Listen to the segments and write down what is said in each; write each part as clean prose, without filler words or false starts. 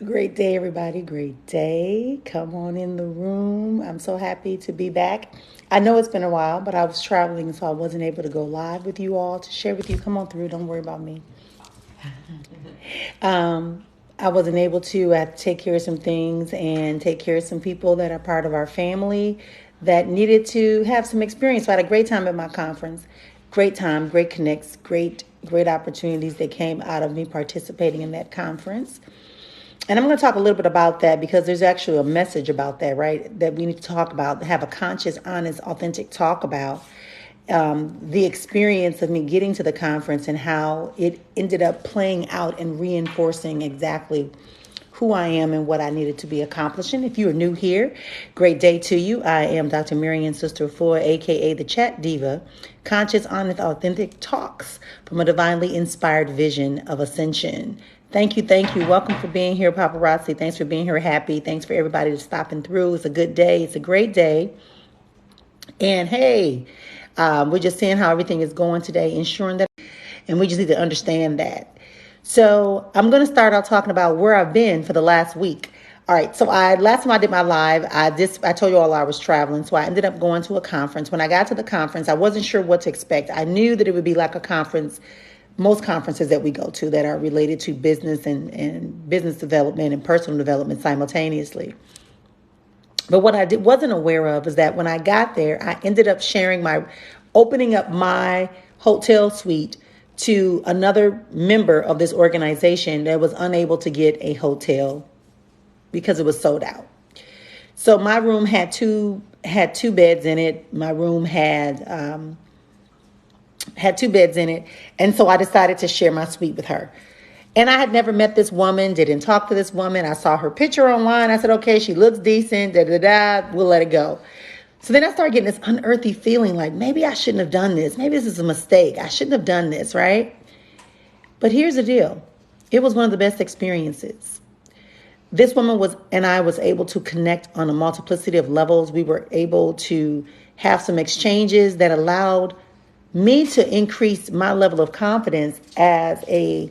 Great day, everybody. Great day. Come on in the room. I'm so happy to be back. I know it's been a while, but I was traveling, so I wasn't able to go live with you all to share with you. Come on through. Don't worry about me. I wasn't able to. I had to take care of some things and take care of some people that are part of our family that needed to have some experience. So I had a great time at my conference. Great time, great connects, great opportunities that came out of me participating in that conference. And I'm going to talk a little bit about that because there's actually a message about that, right? That we need to talk about, have a conscious, honest, authentic talk about the experience of me getting to the conference and how it ended up playing out and reinforcing exactly who I am and what I needed to be accomplishing. If you are new here, great day to you. I am Dr. Marrian Sista Efua, aka the Chat Diva. Conscious, honest, authentic talks from a divinely inspired vision of ascension. Thank you. Welcome for being here, paparazzi. Thanks for being here. Happy. Thanks for everybody to stopping through. It's a good day. It's a great day. And hey, we're just seeing how everything is going today, ensuring that, and we just need to understand that. So I'm going to start out talking about where I've been for the last week. All right. So last time I did my live, I told you all I was traveling. So I ended up going to a conference. When I got to the conference, I wasn't sure what to expect. I knew that it would be like a conference, most conferences that we go to that are related to business and business development and personal development simultaneously. But what I wasn't aware of is that when I got there, I ended up opening up my hotel suite to another member of this organization that was unable to get a hotel because it was sold out. So my room had two beds in it. My room had two beds in it. And so I decided to share my suite with her. And I had never met this woman, didn't talk to this woman. I saw her picture online. I said, okay, she looks decent, we'll let it go. So then I started getting this unearthly feeling like maybe I shouldn't have done this. Maybe this is a mistake. I shouldn't have done this, right? But here's the deal. It was one of the best experiences. This woman and I was able to connect on a multiplicity of levels. We were able to have some exchanges that allowed me to increase my level of confidence as a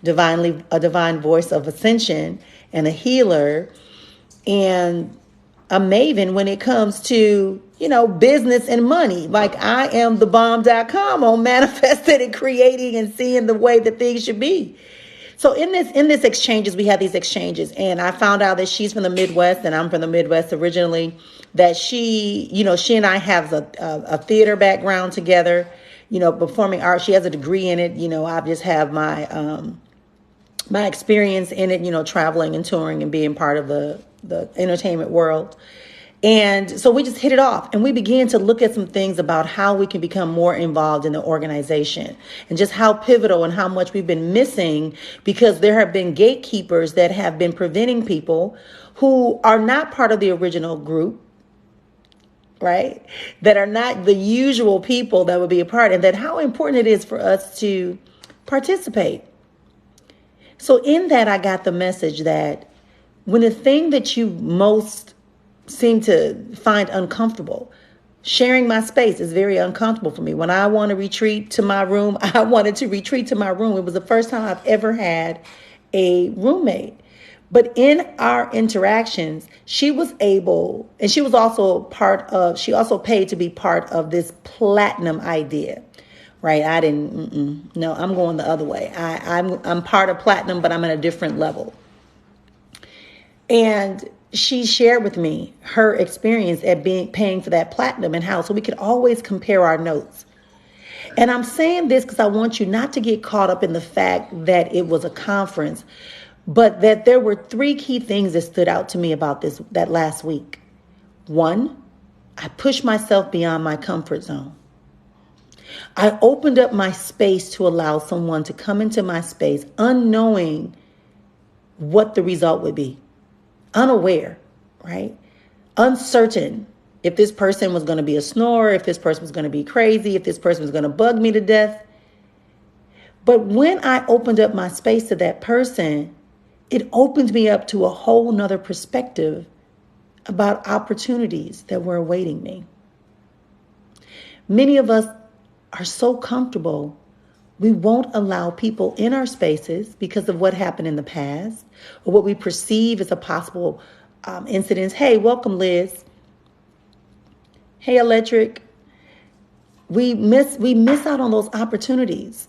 divine voice of ascension and a healer and a maven when it comes to, business and money. Like I am thebomb.com on manifesting and creating and seeing the way that things should be. So in this exchanges, we had these exchanges, and I found out that she's from the Midwest and I'm from the Midwest originally, that she and I have a theater background together, performing art. She has a degree in it. I just have my experience in it, traveling and touring and being part of the entertainment world. And so we just hit it off and we began to look at some things about how we can become more involved in the organization and just how pivotal and how much we've been missing because there have been gatekeepers that have been preventing people who are not part of the original group, right? That are not the usual people that would be a part, and that how important it is for us to participate. So in that, I got the message that when the thing that you most seem to find uncomfortable, sharing my space is very uncomfortable for me. When I want to retreat to my room, I wanted to retreat to my room. It was the first time I've ever had a roommate. But in our interactions, she was able, and she was also she also paid to be part of this platinum idea. Right. No, I'm going the other way. I'm part of platinum, but I'm at a different level. And she shared with me her experience at paying for that platinum and how, so we could always compare our notes. And I'm saying this because I want you not to get caught up in the fact that it was a conference, but that there were three key things that stood out to me about that last week. One, I pushed myself beyond my comfort zone. I opened up my space to allow someone to come into my space unknowing what the result would be. Unaware, right? Uncertain if this person was going to be a snorer, if this person was going to be crazy, if this person was going to bug me to death. But when I opened up my space to that person, it opened me up to a whole nother perspective about opportunities that were awaiting me. Many of us are so comfortable We won't allow people in our spaces because of what happened in the past or what we perceive as a possible incidents. Hey, welcome, Liz. Hey, Electric. We miss out on those opportunities.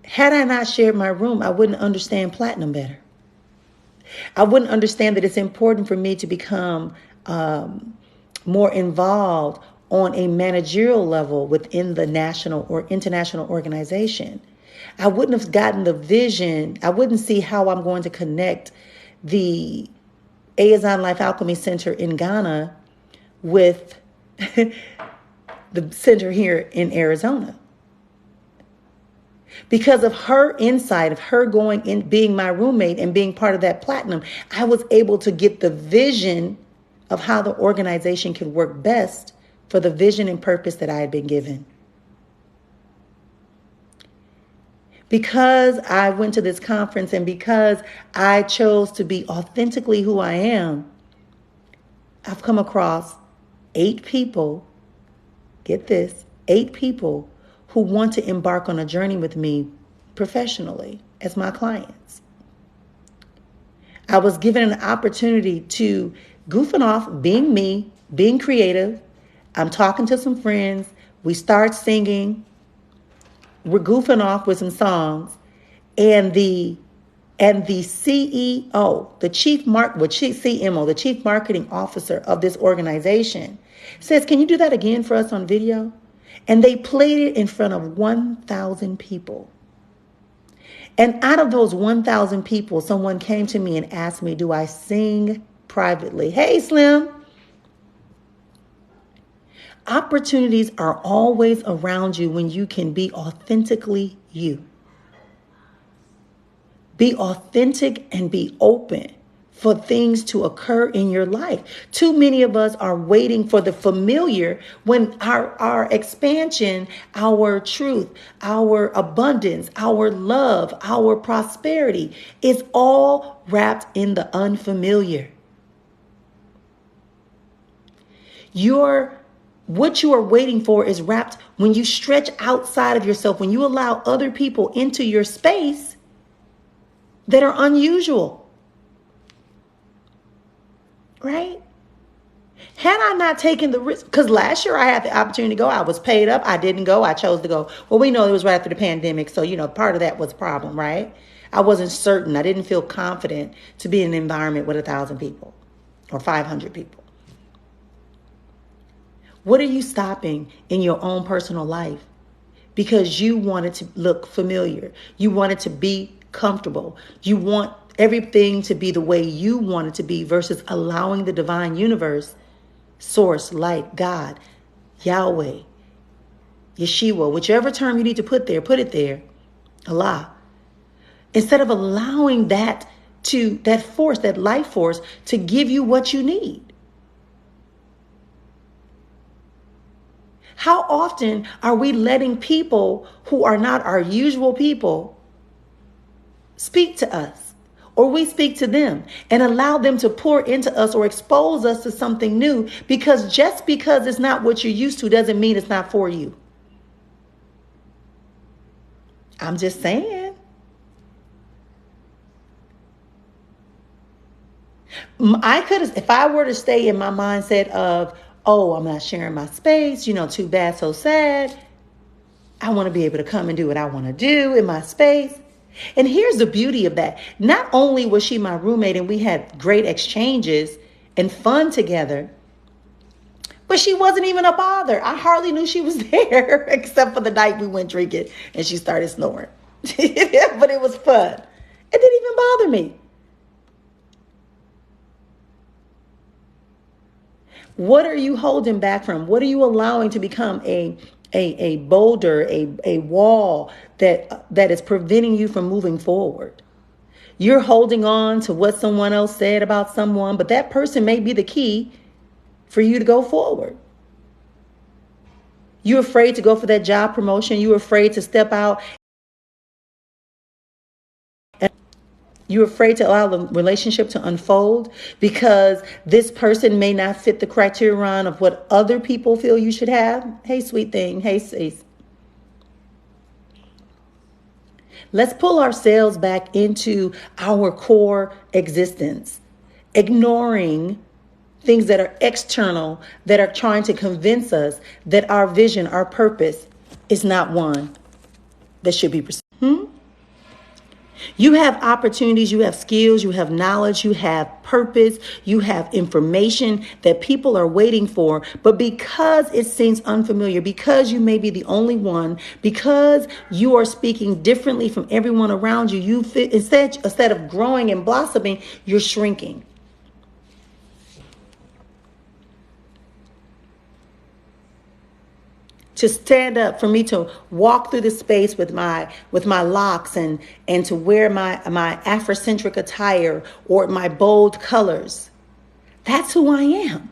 Had I not shared my room, I wouldn't understand platinum better. I wouldn't understand that it's important for me to become more involved on a managerial level within the national or international organization. I wouldn't have gotten the vision. I wouldn't see how I'm going to connect the Azon Life Alchemy Center in Ghana with the center here in Arizona. Because of her insight, of her going in, being my roommate and being part of that platinum, I was able to get the vision of how the organization could work best for the vision and purpose that I had been given. Because I went to this conference and because I chose to be authentically who I am, I've come across 8 people, get this, 8 people who want to embark on a journey with me professionally as my clients. I was given an opportunity to goofing off, being me, being creative. I'm talking to some friends. We start singing. We're goofing off with some songs. And the CEO, the CMO, the chief marketing officer of this organization says, "Can you do that again for us on video?" And they played it in front of 1,000 people. And out of those 1,000 people, someone came to me and asked me, "Do I sing privately?" Hey, Slim. Opportunities are always around you when you can be authentically you. Be authentic and be open for things to occur in your life. Too many of us are waiting for the familiar when our expansion, our truth, our abundance, our love, our prosperity is all wrapped in the unfamiliar. What you are waiting for is wrapped when you stretch outside of yourself, when you allow other people into your space that are unusual. Right? Had I not taken the risk, because last year I had the opportunity to go, I was paid up, I didn't go, I chose to go. Well, we know it was right after the pandemic, so, part of that was a problem, right? I wasn't certain, I didn't feel confident to be in an environment with 1,000 people or 500 people. What are you stopping in your own personal life because you wanted to look familiar? You wanted to be comfortable. You want everything to be the way you want it to be versus allowing the divine universe, source, light, God, Yahweh, Yeshua, whichever term you need to put it there, Allah. Instead of allowing that force, that life force, to give you what you need. How often are we letting people who are not our usual people speak to us, or we speak to them and allow them to pour into us or expose us to something new? Because just because it's not what you're used to doesn't mean it's not for you. I'm just saying. I could have, if I were to stay in my mindset of, oh, I'm not sharing my space, too bad, so sad. I want to be able to come and do what I want to do in my space. And here's the beauty of that. Not only was she my roommate and we had great exchanges and fun together, but she wasn't even a bother. I hardly knew she was there except for the night we went drinking and she started snoring. But it was fun. It didn't even bother me. What are you holding back from? What are you allowing to become a boulder, a wall that is preventing you from moving forward? You're holding on to what someone else said about someone, but that person may be the key for you to go forward. You're afraid to go for that job promotion. You're afraid to step out. You're afraid to allow the relationship to unfold because this person may not fit the criterion of what other people feel you should have. Hey, sweet thing. Hey, sis. Let's pull ourselves back into our core existence, ignoring things that are external, that are trying to convince us that our vision, our purpose is not one that should be pursued. You have opportunities, you have skills, you have knowledge, you have purpose, you have information that people are waiting for. But because it seems unfamiliar, because you may be the only one, because you are speaking differently from everyone around you, instead of growing and blossoming, you're shrinking. To stand up, for me to walk through the space with my locks and to wear my Afrocentric attire or my bold colors. That's who I am.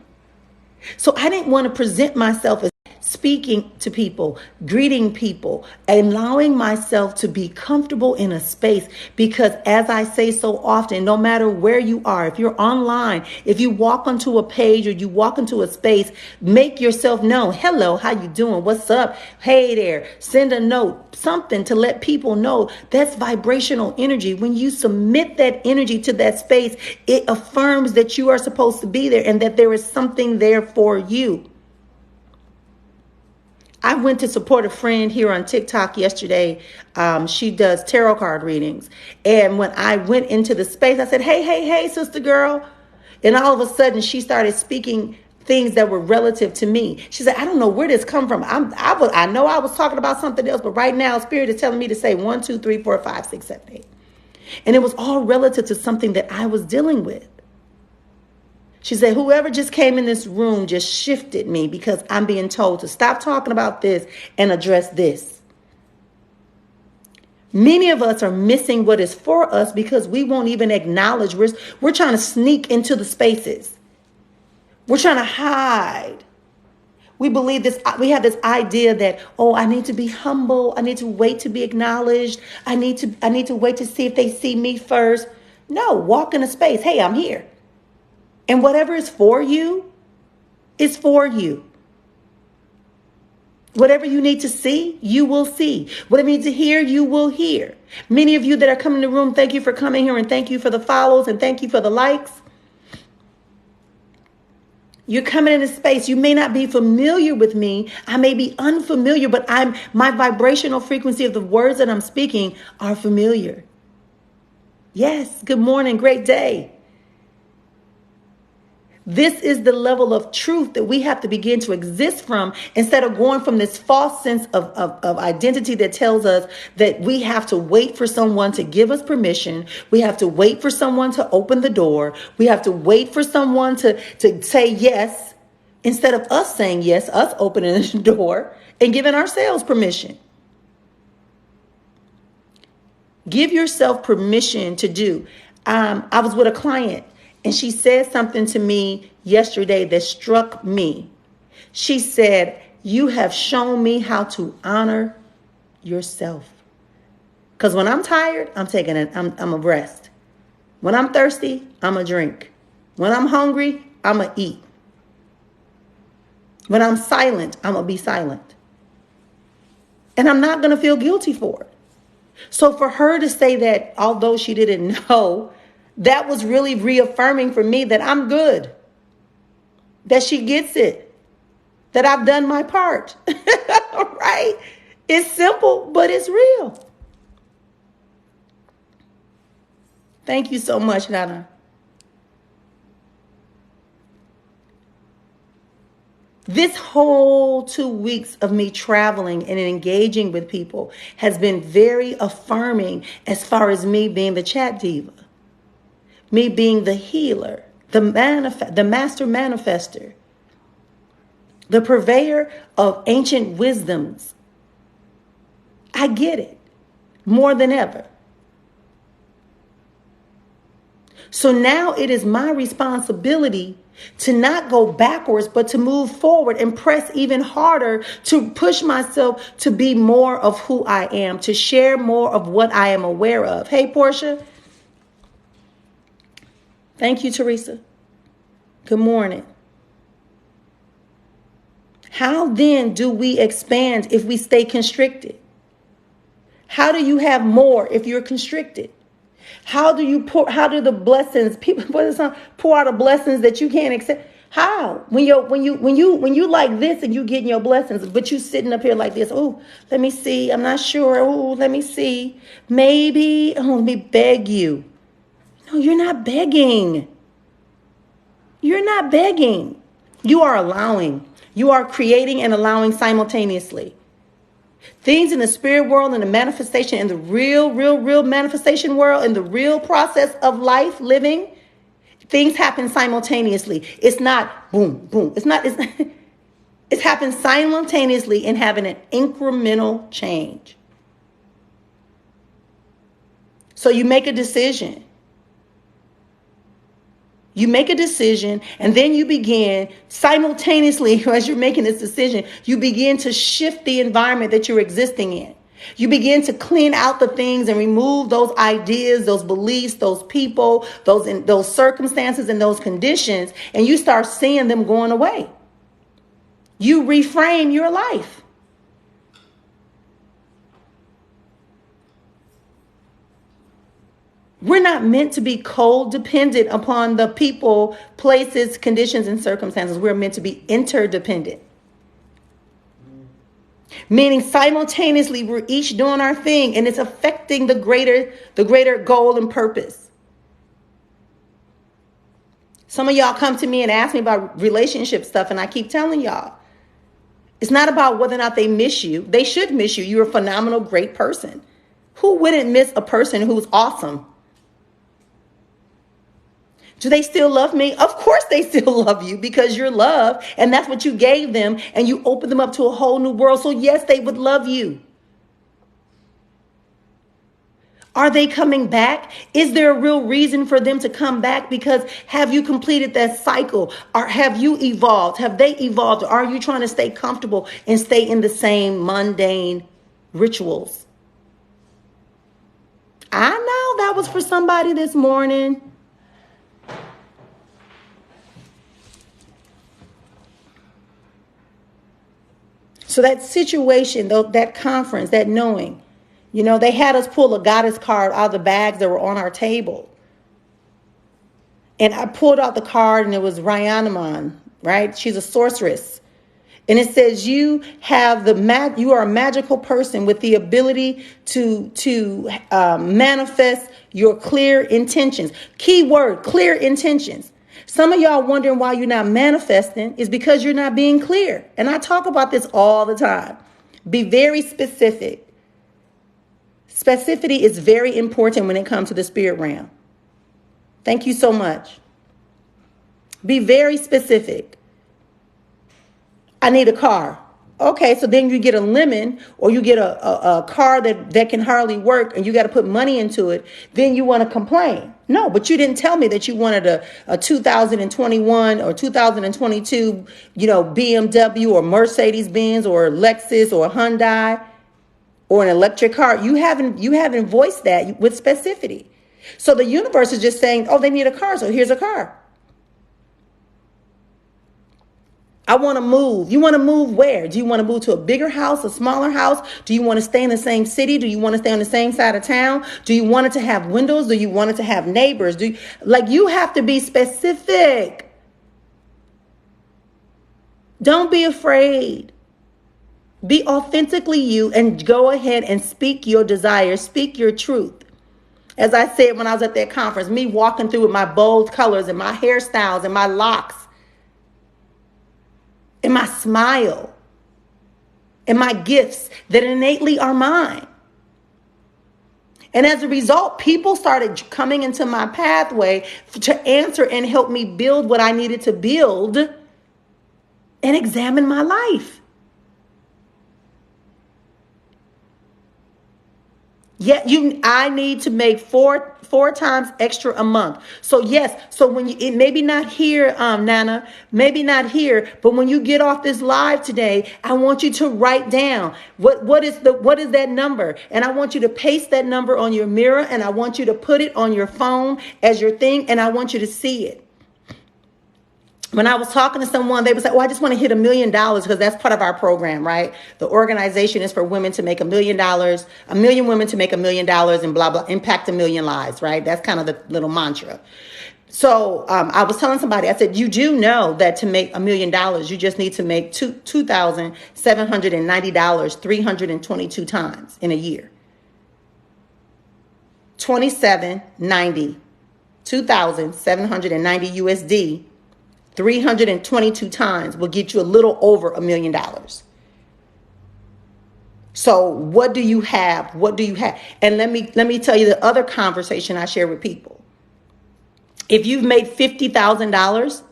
So I didn't want to present myself as speaking to people, greeting people, allowing myself to be comfortable in a space, because as I say so often, no matter where you are, if you're online, if you walk onto a page or you walk into a space, make yourself known. Hello, how you doing? What's up? Hey there. Send a note, something to let people know. That's vibrational energy. When you submit that energy to that space, it affirms that you are supposed to be there and that there is something there for you. I went to support a friend here on TikTok yesterday. She does tarot card readings. And when I went into the space, I said, hey, sister girl. And all of a sudden, she started speaking things that were relative to me. She said, I don't know where this come from. I know I was talking about something else, but right now, Spirit is telling me to say 1, 2, 3, 4, 5, 6, 7, 8. And it was all relative to something that I was dealing with. She said, whoever just came in this room just shifted me, because I'm being told to stop talking about this and address this. Many of us are missing what is for us because we won't even acknowledge. We're trying to sneak into the spaces. We're trying to hide. We believe this. We have this idea that, oh, I need to be humble. I need to wait to be acknowledged. I need to wait to see if they see me first. No, walk in a space. Hey, I'm here. And whatever is for you is for you. Whatever you need to see, you will see. Whatever you need to hear, you will hear. Many of you that are coming in the room, thank you for coming here, and thank you for the follows, and thank you for the likes. You're coming in a space. You may not be familiar with me. I may be unfamiliar, but my vibrational frequency of the words that I'm speaking are familiar. Yes, good morning, great day. This is the level of truth that we have to begin to exist from, instead of going from this false sense of identity that tells us that we have to wait for someone to give us permission. We have to wait for someone to open the door. We have to wait for someone to say yes, instead of us saying yes, us opening the door and giving ourselves permission. Give yourself permission to do. I was with a client, and she said something to me yesterday that struck me. She said, you have shown me how to honor yourself. Because when I'm tired, I'm a rest. When I'm thirsty, I'm a drink. When I'm hungry, I'm a eat. When I'm silent, I'm going to be silent. And I'm not going to feel guilty for it. So for her to say that, although she didn't know, that was really reaffirming for me that I'm good, that she gets it, that I've done my part, right? It's simple, but it's real. Thank you so much, Nana. This whole 2 weeks of me traveling and engaging with people has been very affirming as far as me being the chat diva. Me being the healer, the master manifester, the purveyor of ancient wisdoms. I get it more than ever. So now it is my responsibility to not go backwards, but to move forward and press even harder, to push myself to be more of who I am, to share more of what I am aware of. Hey, Portia. Thank you, Teresa. Good morning. How then do we expand if we stay constricted? How do you have more if you're constricted? How do the blessings, people pour out the blessings that you can't accept? How? When you like this and you getting your blessings, but you sitting up here like this, oh, let me see, I'm not sure, oh, let me see, maybe, oh, let me beg you. No, you're not begging. You're not begging. You are allowing. You are creating and allowing simultaneously. Things in the spirit world and the manifestation in the real manifestation world, in the real process of life living, things happen simultaneously. It's not boom, boom. It's happened simultaneously and having an incremental change. So you make a decision. You make a decision, and then you begin simultaneously, as you're making this decision, you begin to shift the environment that you're existing in. You begin to clean out the things and remove those ideas, those beliefs, those people, those circumstances and those conditions, and you start seeing them going away. You reframe your life. We're not meant to be codependent upon the people, places, conditions, and circumstances. We're meant to be interdependent. Meaning simultaneously we're each doing our thing and it's affecting the greater goal and purpose. Some of y'all come to me and ask me about relationship stuff, and I keep telling y'all, it's not about whether or not they miss you. They should miss you. You're a phenomenal, great person. Who wouldn't miss a person who's awesome? Do they still love me? Of course they still love you, because you're love, and that's what you gave them, and you opened them up to a whole new world. So yes, they would love you. Are they coming back? Is there a real reason for them to come back? Because have you completed that cycle? Or have you evolved? Have they evolved? Or are you trying to stay comfortable and stay in the same mundane rituals? I know that was for somebody this morning. So that situation, though, that conference, that knowing, they had us pull a goddess card out of the bags that were on our table. And I pulled out the card, and it was Ryanamon, right? She's a sorceress. And it says you are a magical person with the ability to manifest your clear intentions. Key word, clear intentions. Some of y'all wondering why you're not manifesting is because you're not being clear. And I talk about this all the time. Be very specific. Specificity is very important when it comes to the spirit realm. Thank you so much. Be very specific. I need a car. Okay, so then you get a lemon, or you get a car that can hardly work, and you got to put money into it. Then you want to complain. No, but you didn't tell me that you wanted a 2021 or 2022, BMW or Mercedes-Benz or Lexus or Hyundai or an electric car. You haven't voiced that with specificity. So the universe is just saying, oh, they need a car, so here's a car. I want to move. You want to move where? Do you want to move to a bigger house, a smaller house? Do you want to stay in the same city? Do you want to stay on the same side of town? Do you want it to have windows? Do you want it to have neighbors? You have to be specific. Don't be afraid. Be authentically you and go ahead and speak your desires. Speak your truth. As I said when I was at that conference, me walking through with my bold colors and my hairstyles and my locks, and my smile, and my gifts that innately are mine. And as a result, people started coming into my pathway to answer and help me build what I needed to build and examine my life. Yet I need to make four times extra a month. So yes, so when it maybe not here, Nana, maybe not here, but when you get off this live today, I want you to write down what is that number, and I want you to paste that number on your mirror, and I want you to put it on your phone as your thing, and I want you to see it. When I was talking to someone, they would say, oh, I just want to hit $1 million because that's part of our program, right? The organization is for women to make $1 million, 1 million women to make $1 million and blah, blah, impact 1 million lives, right? That's kind of the little mantra. So I was telling somebody, I said, you do know that to make $1 million, you just need to make $2,790 322 times in a year. 2790, 2,790 USD, 322 times will get you a little over $1 million. So what do you have? What do you have? And let me tell you the other conversation I share with people. If you've made $50,000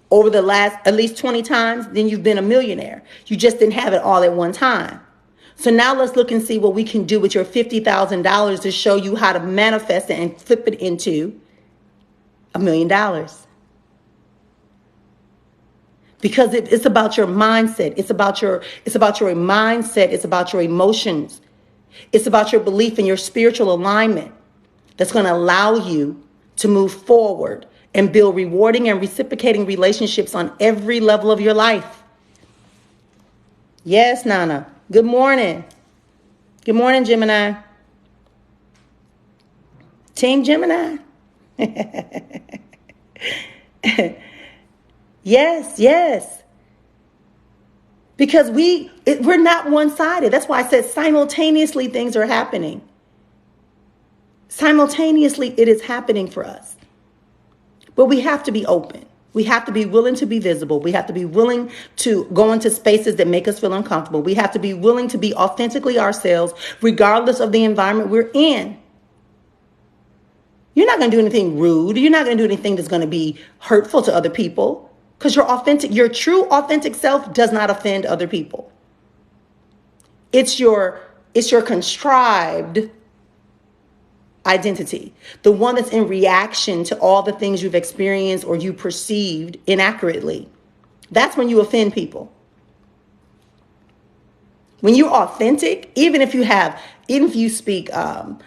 over the last at least 20 times, then you've been a millionaire. You just didn't have it all at one time. So now let's look and see what we can do with your $50,000 to show you how to manifest it and flip it into $1 million. Because it's about your mindset. It's about your mindset. It's about your emotions. It's about your belief in your spiritual alignment that's going to allow you to move forward and build rewarding and reciprocating relationships on every level of your life. Yes, Nana. Good morning. Good morning, Gemini. Team Gemini. Yes. Because we're not one-sided. That's why I said simultaneously things are happening. Simultaneously, it is happening for us. But we have to be open. We have to be willing to be visible. We have to be willing to go into spaces that make us feel uncomfortable. We have to be willing to be authentically ourselves, regardless of the environment we're in. You're not going to do anything rude. You're not going to do anything that's going to be hurtful to other people, because your true authentic self does not offend other people. It's your contrived identity, the one that's in reaction to all the things you've experienced or you perceived inaccurately. That's when you offend people. When you're authentic, even if you speak, I'm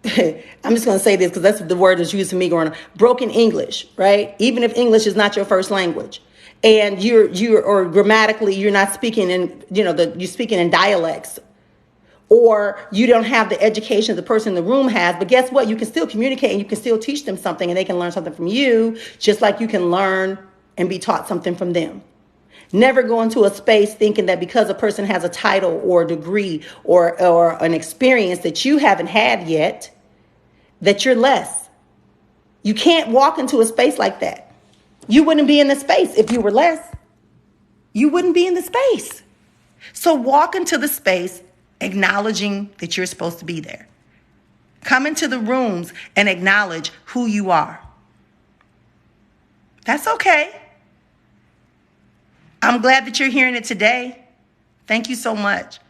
just going to say this because that's the word that's used to me growing up, broken English, right? Even if English is not your first language and or grammatically you're not speaking in, you're speaking in dialects, or you don't have the education the person in the room has, but guess what? You can still communicate and you can still teach them something and they can learn something from you, just like you can learn and be taught something from them. Never go into a space thinking that because a person has a title or a degree or an experience that you haven't had yet, that you're less. You can't walk into a space like that. You wouldn't be in the space if you were less. You wouldn't be in the space. So walk into the space acknowledging that you're supposed to be there. Come into the rooms and acknowledge who you are. That's okay. I'm glad that you're hearing it today. Thank you so much.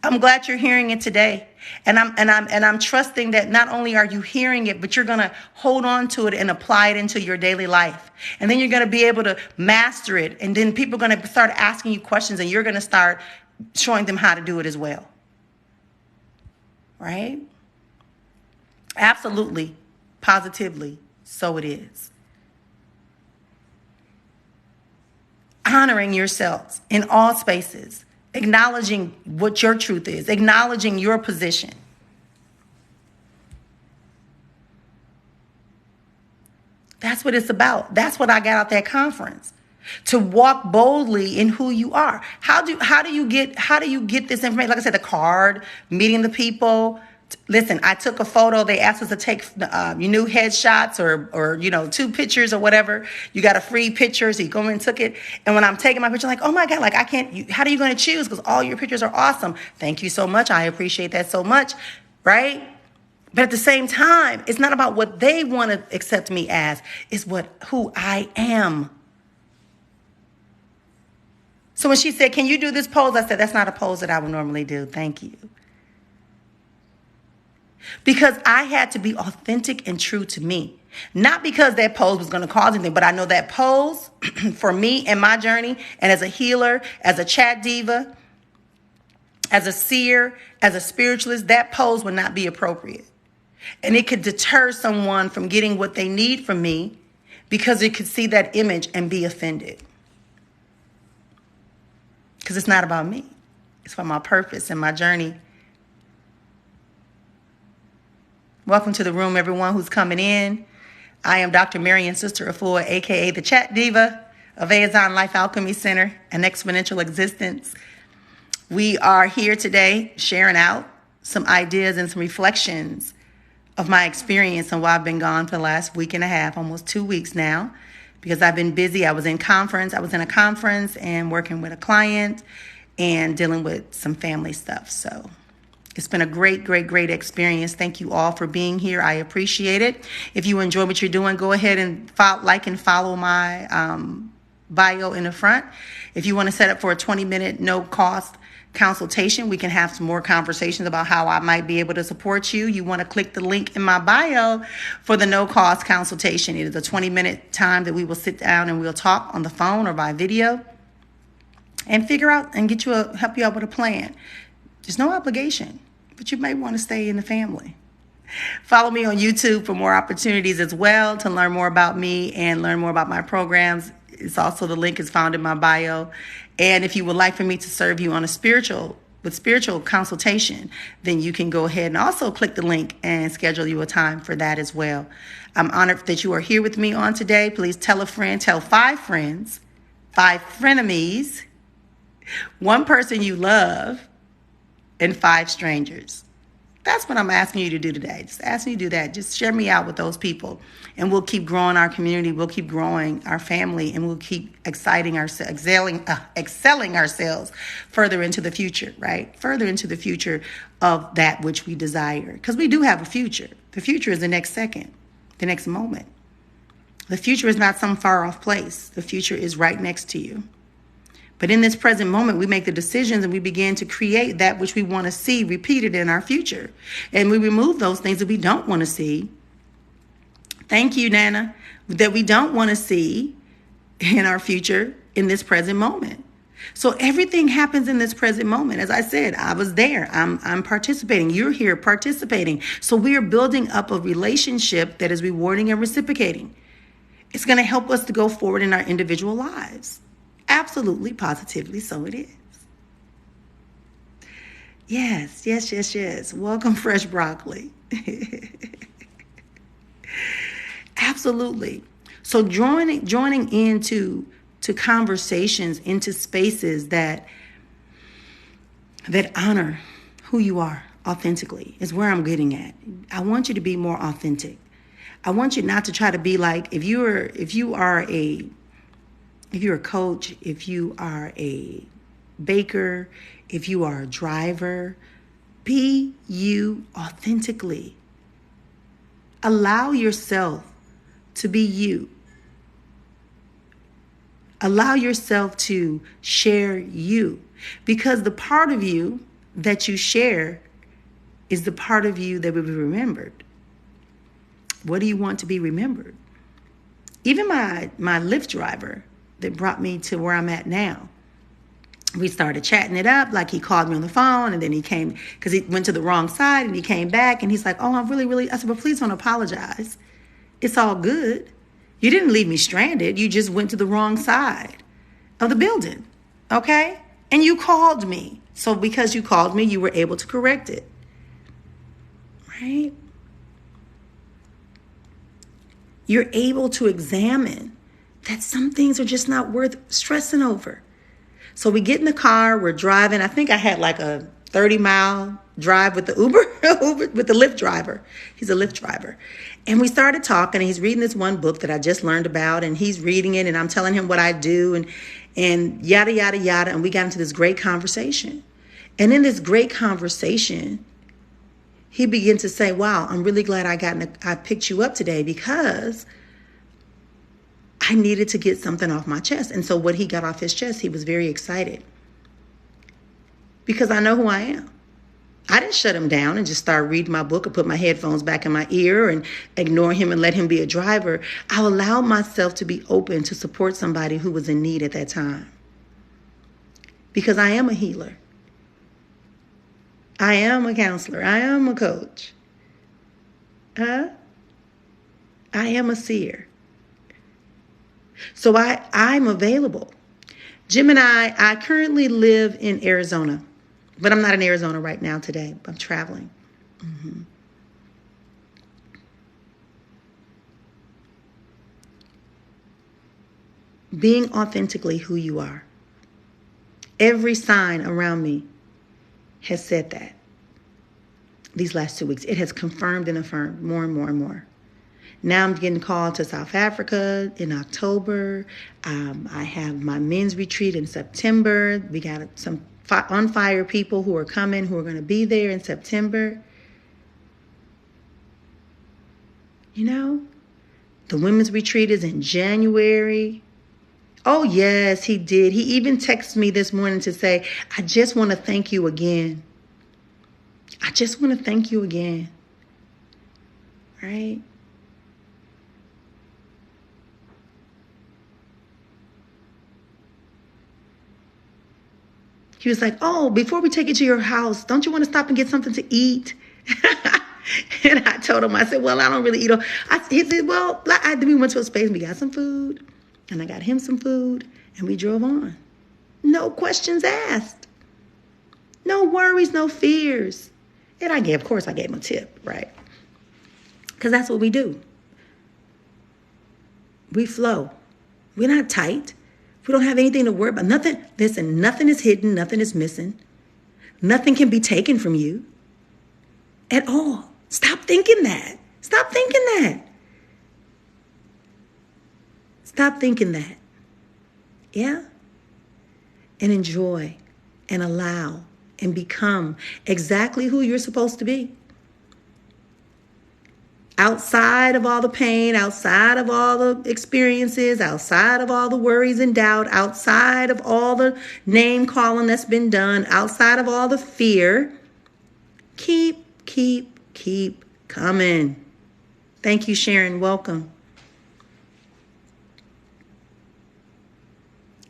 I'm glad you're hearing it today. And I'm trusting that not only are you hearing it, but you're going to hold on to it and apply it into your daily life. And then you're going to be able to master it. And then people are going to start asking you questions and you're going to start showing them how to do it as well. Right? Absolutely, positively, so it is. Honoring yourselves in all spaces, acknowledging what your truth is, acknowledging your position. That's what it's about. That's what I got out that conference. To walk boldly in who you are. How do you get this information? Like I said, the card, meeting the people. Listen, I took a photo. They asked us to take new headshots or 2 pictures or whatever. You got a free picture, so you go in and took it. And when I'm taking my picture, I'm like, oh my God, like I can't. How are you going to choose? Because all your pictures are awesome. Thank you so much. I appreciate that so much, right? But at the same time, it's not about what they want to accept me as. It's who I am. So when she said, can you do this pose? I said, that's not a pose that I would normally do. Thank you. Because I had to be authentic and true to me. Not because that pose was going to cause anything, but I know that pose for me and my journey, and as a healer, as a chat diva, as a seer, as a spiritualist, that pose would not be appropriate. And it could deter someone from getting what they need from me because it could see that image and be offended. Because it's not about me. It's about my purpose and my journey. Welcome to the room, everyone who's coming in. I am Dr. Marrian Sista Efua, a.k.a. the Chat Diva of Azon Life Alchemy Center and Exponential Existence. We are here today sharing out some ideas and some reflections of my experience and why I've been gone for the last week and a half, almost 2 weeks now, because I've been busy. I was in a conference and working with a client and dealing with some family stuff. So it's been a great, great, great experience. Thank you all for being here. I appreciate it. If you enjoy what you're doing, go ahead and like and follow my bio in the front. If you want to set up for a 20-minute no-cost consultation, we can have some more conversations about how I might be able to support you. You want to click the link in my bio for the no-cost consultation. It is a 20-minute time that we will sit down and we'll talk on the phone or by video and figure out and help you out with a plan. There's no obligation, but you may want to stay in the family. Follow me on YouTube for more opportunities as well to learn more about me and learn more about my programs. It's also, the link is found in my bio. And if you would like for me to serve you on spiritual consultation, then you can go ahead and also click the link and schedule you a time for that as well. I'm honored that you are here with me on today. Please tell a friend, tell 5 friends, 5 frenemies, 1 person you love, and 5 strangers. That's what I'm asking you to do today. Just asking you to do that. Just share me out with those people, and we'll keep growing our community. We'll keep growing our family, and we'll keep excelling ourselves further into the future, right? Further into the future of that which we desire. Because we do have a future. The future is the next second, the next moment. The future is not some far off place. The future is right next to you. But in this present moment, we make the decisions and we begin to create that which we want to see repeated in our future. And we remove those things that we don't want to see. Thank you, Nana. That we don't want to see in our future in this present moment. So everything happens in this present moment. As I said, I was there. I'm participating. You're here participating. So we are building up a relationship that is rewarding and reciprocating. It's going to help us to go forward in our individual lives. Absolutely, positively, so it is. Yes. Welcome, Fresh Broccoli. Absolutely. So joining into conversations, into spaces that honor who you are authentically is where I'm getting at. I want you to be more authentic. I want you not to try to be like, if you are a coach, if you are a baker, if you are a driver, be you authentically. Allow yourself to be you. Allow yourself to share you, because the part of you that you share is the part of you that will be remembered. What do you want to be remembered? Even my Lyft driver that brought me to where I'm at now, we started chatting it up. Like, he called me on the phone, and then he came because he went to the wrong side, and he came back and he's like, oh, I'm really, I said, well, please don't apologize. It's all good. You didn't leave me stranded. You just went to the wrong side of the building. Okay. And you called me. So because you called me, you were able to correct it. Right. You're able to examine that some things are just not worth stressing over. So we get in the car, we're driving. I think I had like a 30-mile drive with the with the Lyft driver. He's a Lyft driver. And we started talking, and he's reading this one book that I just learned about, and he's reading it, and I'm telling him what I do, and yada, yada, yada. And we got into this great conversation. And in this great conversation, he began to say, wow, I'm really glad I picked you up today, because I needed to get something off my chest. And so what he got off his chest, he was very excited, because I know who I am. I didn't shut him down and just start reading my book or put my headphones back in my ear and ignore him and let him be a driver. I allowed myself to be open to support somebody who was in need at that time, because I am a healer. I am a counselor. I am a coach. I am a seer. So I'm available. Gemini, I currently live in Arizona, but I'm not in Arizona right now today. I'm traveling. Being authentically who you are. Every sign around me has said that. These last 2 weeks, it has confirmed and affirmed more and more and more. Now I'm getting called to South Africa in October. I have my men's retreat in September. We got some on fire people who are coming, who are going to be there in September. You know, the women's retreat is in January. Oh, yes, he did. He even texted me this morning to say, I just want to thank you again. I just want to thank you again. Right? He was like, oh, before we take you to your house, don't you want to stop and get something to eat? And I told him, I said, well, I don't really eat. He said, well, we went to a space and we got some food. And I got him some food and we drove on. No questions asked. No worries, no fears. And of course, I gave him a tip, right? Because that's what we do. We flow. We're not tight. We don't have anything to worry about. Nothing. Listen, nothing is hidden. Nothing is missing. Nothing can be taken from you at all. Stop thinking that. Stop thinking that. Stop thinking that. Yeah? And enjoy and allow and become exactly who you're supposed to be. Outside of all the pain, outside of all the experiences, outside of all the worries and doubt, outside of all the name calling that's been done, outside of all the fear, keep coming. Thank you, Sharon. Welcome.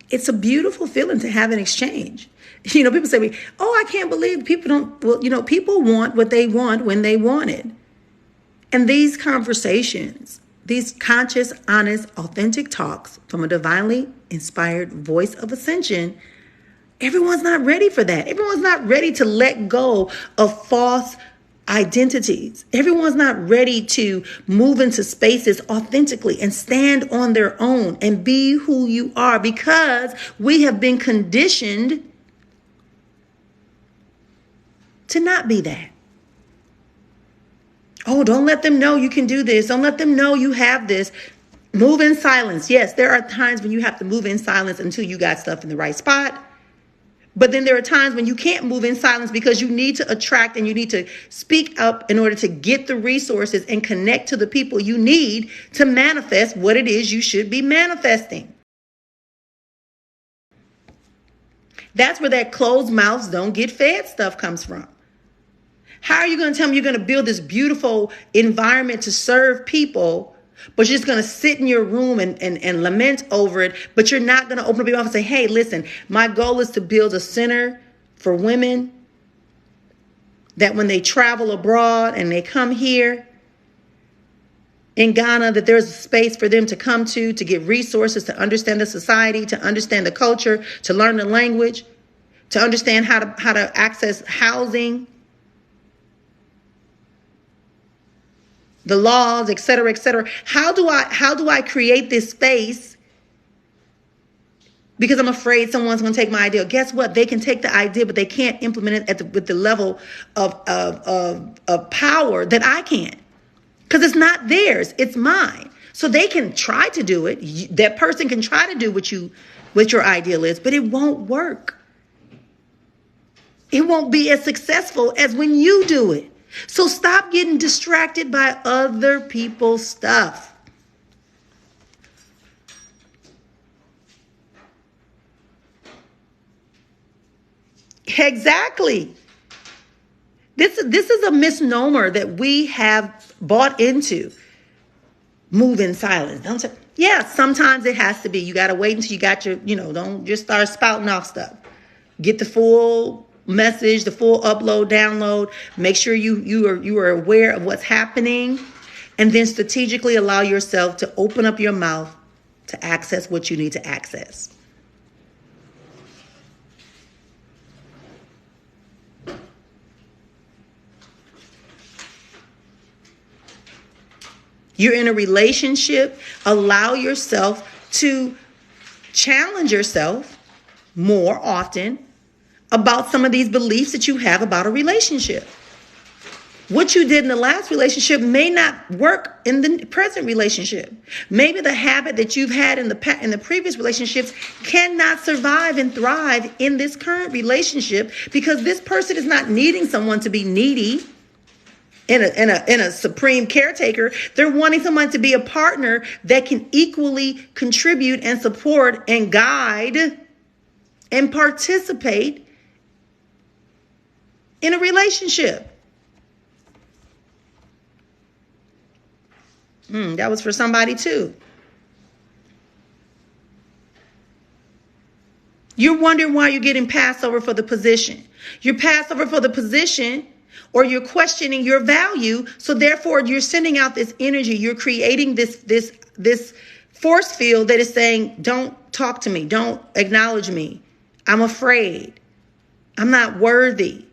It's a beautiful feeling to have an exchange. You know, people say, oh, I can't believe people don't, well, you know, people want what they want when they want it. And these conversations, these conscious, honest, authentic talks from a divinely inspired voice of ascension, everyone's not ready for that. Everyone's not ready to let go of false identities. Everyone's not ready to move into spaces authentically and stand on their own and be who you are, because we have been conditioned to not be that. Oh, don't let them know you can do this. Don't let them know you have this. Move in silence. Yes, there are times when you have to move in silence until you got stuff in the right spot. But then there are times when you can't move in silence because you need to attract and you need to speak up in order to get the resources and connect to the people you need to manifest what it is you should be manifesting. That's where that closed mouths don't get fed stuff comes from. How are you going to tell me you're going to build this beautiful environment to serve people, but you're just going to sit in your room and lament over it, but you're not going to open up your mouth and say, hey, listen, my goal is to build a center for women that when they travel abroad and they come here in Ghana, that there's a space for them to come to get resources, to understand the society, to understand the culture, to learn the language, to understand how to access housing, the laws, et cetera, et cetera. How do I create this space? Because I'm afraid someone's going to take my idea. Guess what? They can take the idea, but they can't implement it with the level of power that I can. Because it's not theirs, it's mine. So they can try to do it. That person can try to do what your ideal is, but it won't work. It won't be as successful as when you do it. So stop getting distracted by other people's stuff. Exactly. This is a misnomer that we have bought into. Move in silence. Don't say, yeah, sometimes it has to be. You got to wait until you got your, don't just start spouting off stuff. Get the full message, the full upload, download. Make sure you are aware of what's happening, and then strategically allow yourself to open up your mouth to access what you need to access. You're in a relationship, allow yourself to challenge yourself more often about some of these beliefs that you have about a relationship. What you did in the last relationship may not work in the present relationship. Maybe the habit that you've had in the previous relationships cannot survive and thrive in this current relationship, because this person is not needing someone to be needy in a supreme caretaker. They're wanting someone to be a partner that can equally contribute and support and guide and participate in a relationship. That was for somebody too. You're wondering why you're getting passed over for the position. You're passed over for the position, or you're questioning your value. So therefore, you're sending out this energy. You're creating this force field that is saying, don't talk to me. Don't acknowledge me. I'm afraid. I'm not worthy.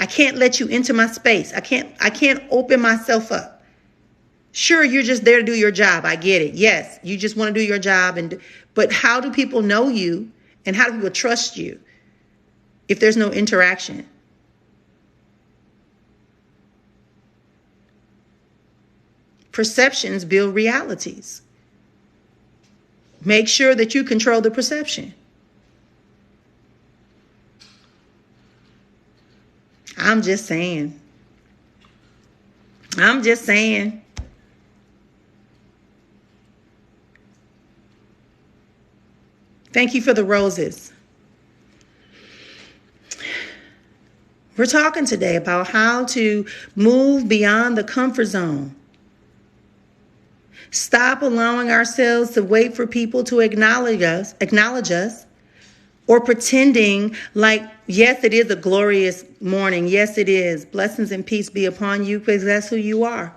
I can't let you into my space. I can't open myself up. Sure, you're just there to do your job. I get it. Yes, you just want to do your job. But how do people know you, and how do people trust you if there's no interaction? Perceptions build realities. Make sure that you control the perception. I'm just saying. Thank you for the roses. We're talking today about how to move beyond the comfort zone. Stop allowing ourselves to wait for people to acknowledge us, or pretending like, yes, it is a glorious morning. Yes, it is. Blessings and peace be upon you, because that's who you are.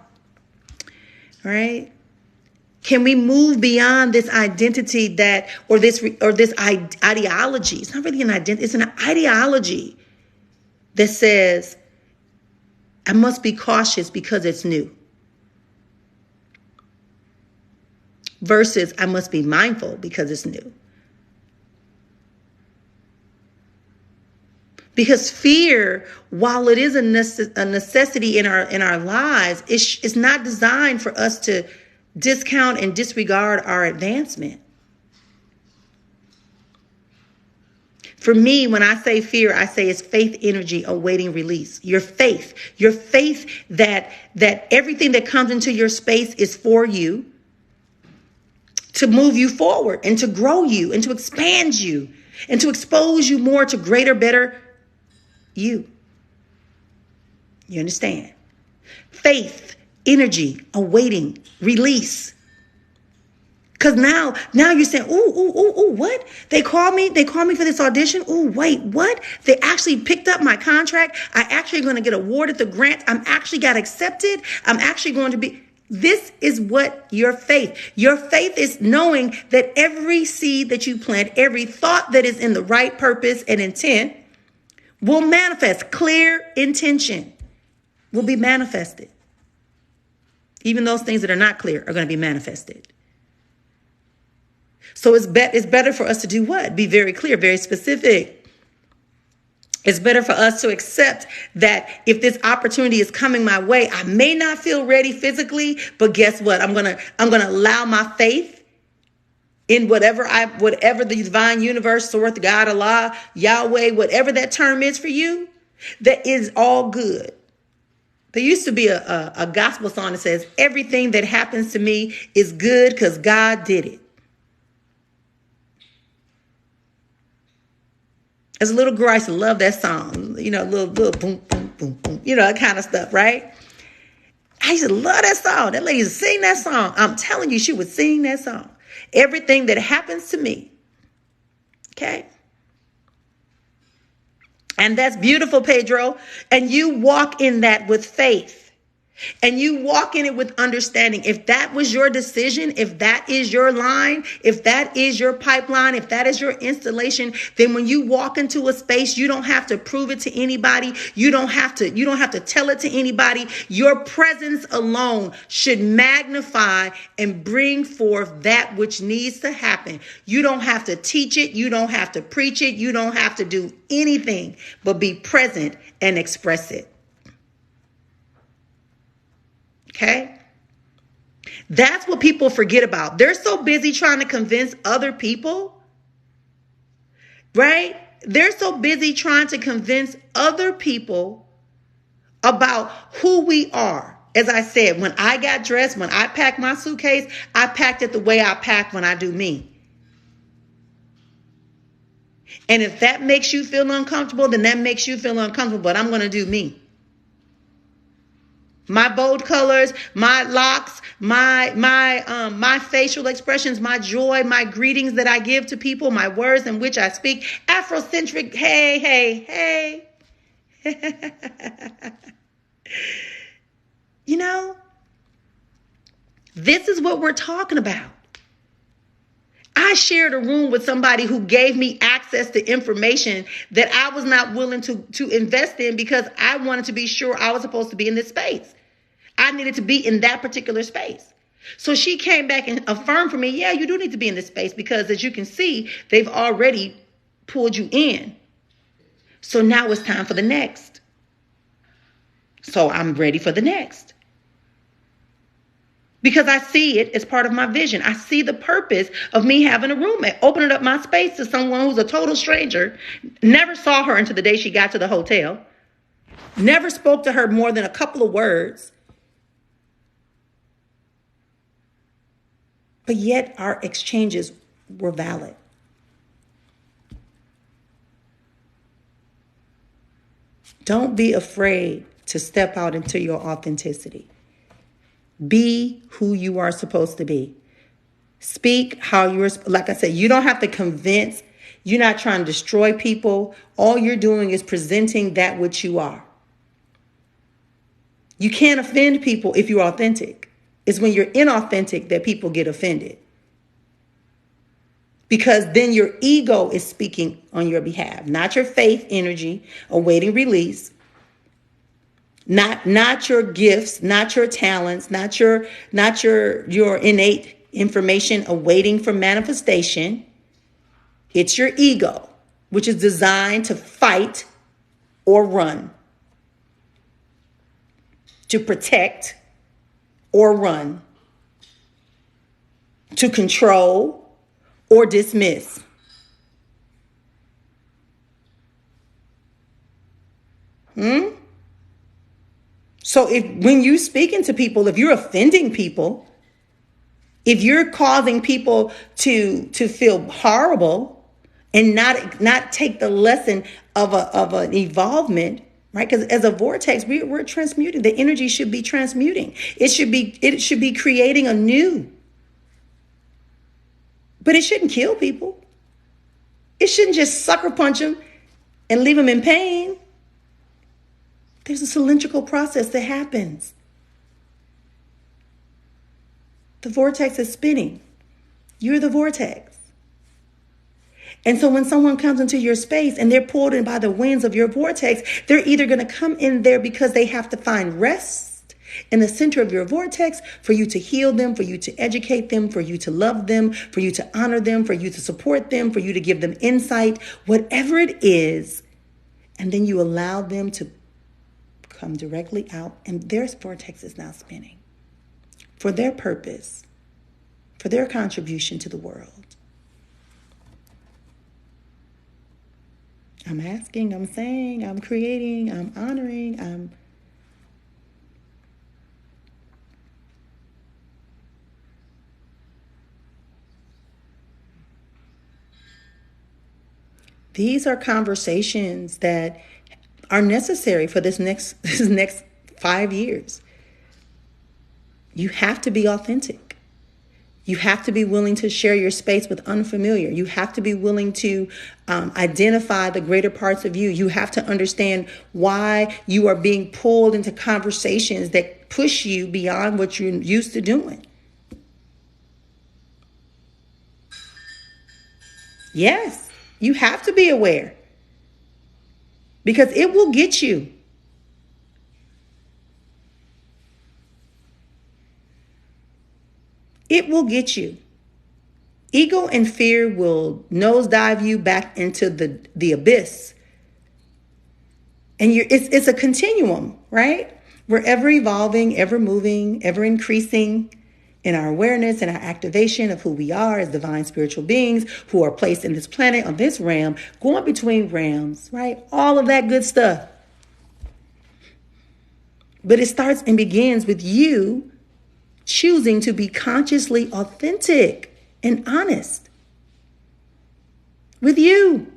All right? Can we move beyond this identity or this ideology? It's not really an identity. It's an ideology that says, I must be cautious because it's new. Versus, I must be mindful because it's new. Because fear, while it is a necessity in our lives, it's not designed for us to discount and disregard our advancement. For me, when I say fear, I say it's faith energy awaiting release. Your faith that everything that comes into your space is for you, to move you forward and to grow you and to expand you and to expose you more to greater, better you. You understand? Faith, energy, awaiting, release. Because now you're saying, ooh, what? They called me for this audition. Ooh, wait, what? They actually picked up my contract. I actually going to get awarded the grant. I'm actually got accepted. I'm actually going to be. This is what your faith is, knowing that every seed that you plant, every thought that is in the right purpose and intent will manifest. Clear intention will be manifested. Even those things that are not clear are going to be manifested. So it's better for us to do what? Be very clear, very specific. It's better for us to accept that if this opportunity is coming my way, I may not feel ready physically, but guess what? I'm gonna allow my faith in whatever the divine universe, Source, God, Allah, Yahweh, whatever that term is for you, that is all good. There used to be a gospel song that says, everything that happens to me is good because God did it. As a little girl, I used to love that song, little boom, boom, boom, boom, that kind of stuff, right? I used to love that song. That lady used to sing that song. I'm telling you, she would sing that song. Everything that happens to me, okay? And that's beautiful, Pedro. And you walk in that with faith. And you walk in it with understanding. If that was your decision, if that is your line, if that is your pipeline, if that is your installation, then when you walk into a space, you don't have to prove it to anybody. You don't have to tell it to anybody. Your presence alone should magnify and bring forth that which needs to happen. You don't have to teach it. You don't have to preach it. You don't have to do anything but be present and express it. Okay? That's what people forget about. They're so busy trying to convince other people, right? They're so busy trying to convince other people about who we are. As I said, when I got dressed, when I packed my suitcase, I packed it the way I pack when I do me. And if that makes you feel uncomfortable, then that makes you feel uncomfortable, but I'm going to do me. My bold colors, my locks, my facial expressions, my joy, my greetings that I give to people, my words in which I speak, Afrocentric, hey. You know, this is what we're talking about. I shared a room with somebody who gave me access to information that I was not willing to invest in because I wanted to be sure I was supposed to be in this space. I needed to be in that particular space. So she came back and affirmed for me, yeah, you do need to be in this space because as you can see, they've already pulled you in. So now it's time for the next. So I'm ready for the next. Because I see it as part of my vision. I see the purpose of me having a roommate, opening up my space to someone who's a total stranger. Never saw her until the day she got to the hotel. Never spoke to her more than a couple of words. But yet our exchanges were valid. Don't be afraid to step out into your authenticity. Be who you are supposed to be. Speak how you're, like I said, you don't have to convince. You're not trying to destroy people. All you're doing is presenting that which you are. You can't offend people if you're authentic. It's when you're inauthentic that people get offended. Because then your ego is speaking on your behalf, not your faith energy awaiting release, not your gifts, not your talents, not your innate information awaiting for manifestation. It's your ego, which is designed to fight or run, to protect or run, to control or dismiss. So when you speaking to people, if you're offending people, if you're causing people to feel horrible and not take the lesson of an evolvement, right? Because as a vortex, we're transmuting. The energy should be transmuting. It should be creating a new. But it shouldn't kill people. It shouldn't just sucker punch them and leave them in pain. There's a cylindrical process that happens. The vortex is spinning. You're the vortex. And so when someone comes into your space and they're pulled in by the winds of your vortex, they're either going to come in there because they have to find rest in the center of your vortex for you to heal them, for you to educate them, for you to love them, for you to honor them, for you to support them, for you to give them insight, whatever it is. And then you allow them to come directly out and their vortex is now spinning for their purpose, for their contribution to the world. I'm asking, I'm saying, I'm creating, I'm honoring, These are conversations that are necessary for this next 5 years. You have to be authentic. You have to be willing to share your space with unfamiliar. You have to be willing to identify the greater parts of you. You have to understand why you are being pulled into conversations that push you beyond what you're used to doing. Yes, you have to be aware because it will get you. It will get you. Ego and fear will nosedive you back into the abyss. And it's a continuum, right? We're ever evolving, ever moving, ever increasing in our awareness and our activation of who we are as divine spiritual beings who are placed in this planet, on this realm, going between realms, right? All of that good stuff. But it starts and begins with you choosing to be consciously authentic and honest with you.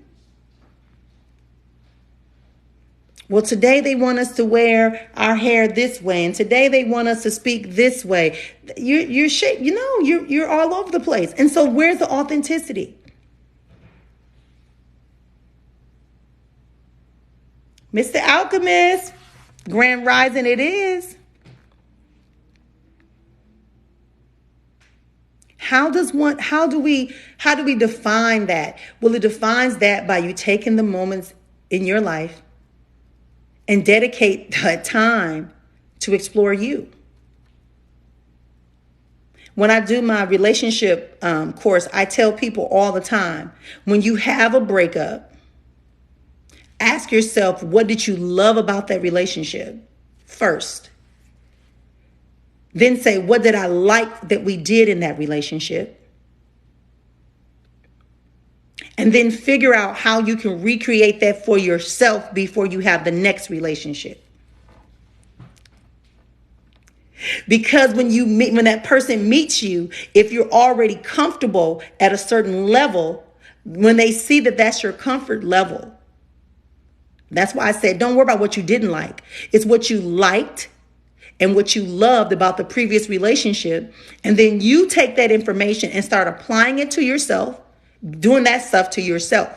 Well, today they want us to wear our hair this way, and today they want us to speak this way. You're all over the place. And so where's the authenticity? Mr. Alchemist, Grand Rising it is. How do we define that? Well, it defines that by you taking the moments in your life and dedicate that time to explore you. When I do my relationship course, I tell people all the time, when you have a breakup, ask yourself, what did you love about that relationship first? Then say, what did I like that we did in that relationship? And then figure out how you can recreate that for yourself before you have the next relationship. Because when that person meets you, if you're already comfortable at a certain level, when they see that that's your comfort level, that's why I said, don't worry about what you didn't like. It's what you liked and what you loved about the previous relationship. And then you take that information and start applying it to yourself, doing that stuff to yourself.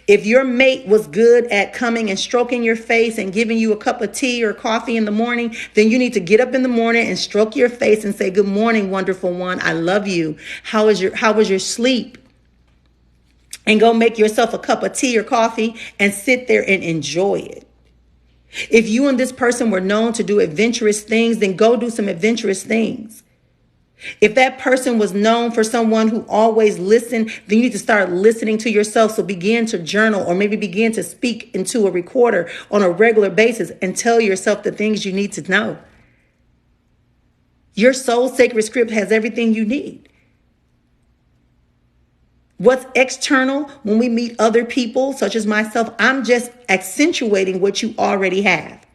If your mate was good at coming and stroking your face and giving you a cup of tea or coffee in the morning, then you need to get up in the morning and stroke your face and say, good morning, wonderful one. I love you. How was your sleep? And go make yourself a cup of tea or coffee and sit there and enjoy it. If you and this person were known to do adventurous things, then go do some adventurous things. If that person was known for someone who always listened, then you need to start listening to yourself. So begin to journal or maybe begin to speak into a recorder on a regular basis and tell yourself the things you need to know. Your soul sacred script has everything you need. What's external when we meet other people, such as myself, I'm just accentuating what you already have.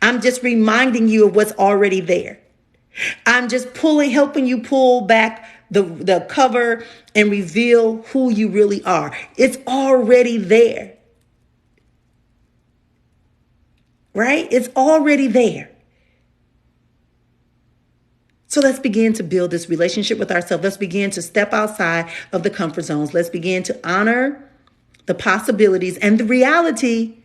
I'm just reminding you of what's already there. I'm just helping you pull back the cover and reveal who you really are. It's already there. Right? It's already there. So let's begin to build this relationship with ourselves. Let's begin to step outside of the comfort zones. Let's begin to honor the possibilities and the reality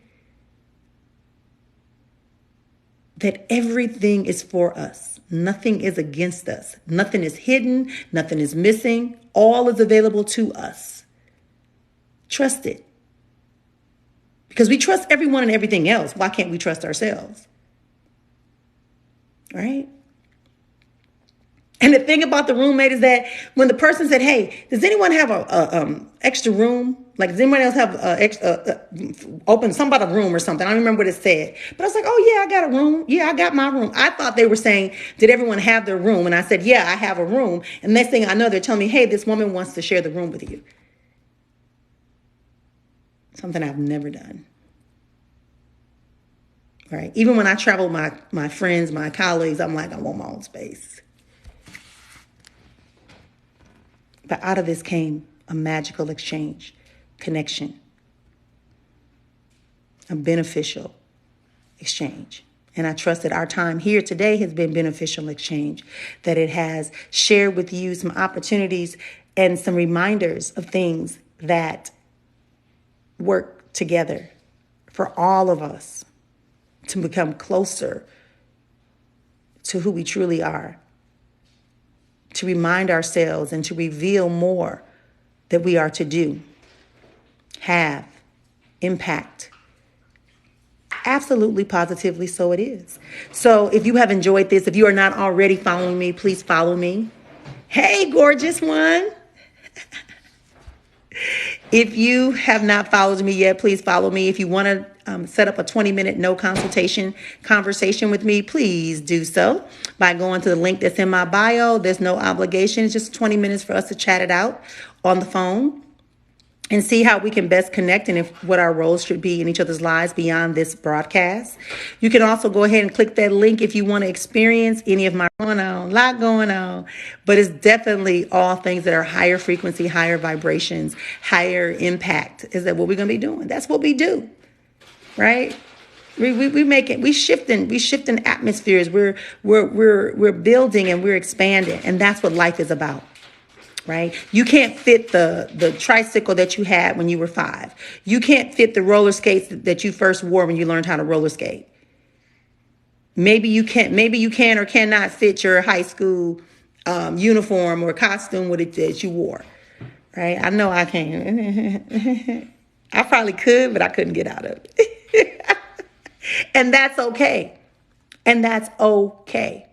that everything is for us. Nothing is against us. Nothing is hidden. Nothing is missing. All is available to us. Trust it. Because we trust everyone and everything else. Why can't we trust ourselves? Right? And the thing about the roommate is that when the person said, hey, does anyone have a extra room? Like, does anyone else have open something about a room or something? I don't remember what it said. But I was like, oh, yeah, I got a room. Yeah, I got my room. I thought they were saying, did everyone have their room? And I said, yeah, I have a room. And next thing I know, they're telling me, hey, this woman wants to share the room with you. Something I've never done. Right? Even when I travel with my friends, my colleagues, I'm like, I want my own space. But out of this came a magical exchange, connection, a beneficial exchange. And I trust that our time here today has been beneficial exchange, that it has shared with you some opportunities and some reminders of things that work together for all of us to become closer to who we truly are, to remind ourselves and to reveal more that we are to do, have, impact. Absolutely, positively, so it is. So if you have enjoyed this, if you are not already following me, please follow me. Hey, gorgeous one. If you have not followed me yet, please follow me. If you want to set up a 20-minute no consultation conversation with me, please do so by going to the link that's in my bio. There's no obligation. It's just 20 minutes for us to chat it out on the phone and see how we can best connect and what our roles should be in each other's lives beyond this broadcast. You can also go ahead and click that link if you want to experience any of my lot going on. But it's definitely all things that are higher frequency, higher vibrations, higher impact. Is that what we're going to be doing? That's what we do, right? We shifting atmospheres. We're building and we're expanding, and that's what life is about. Right? You can't fit the tricycle that you had when you were 5. You can't fit the roller skates that you first wore when you learned how to roller skate. Maybe you can or cannot fit your high school uniform or costume that you wore. Right? I know I can. I probably could, but I couldn't get out of it. And that's okay. And that's okay.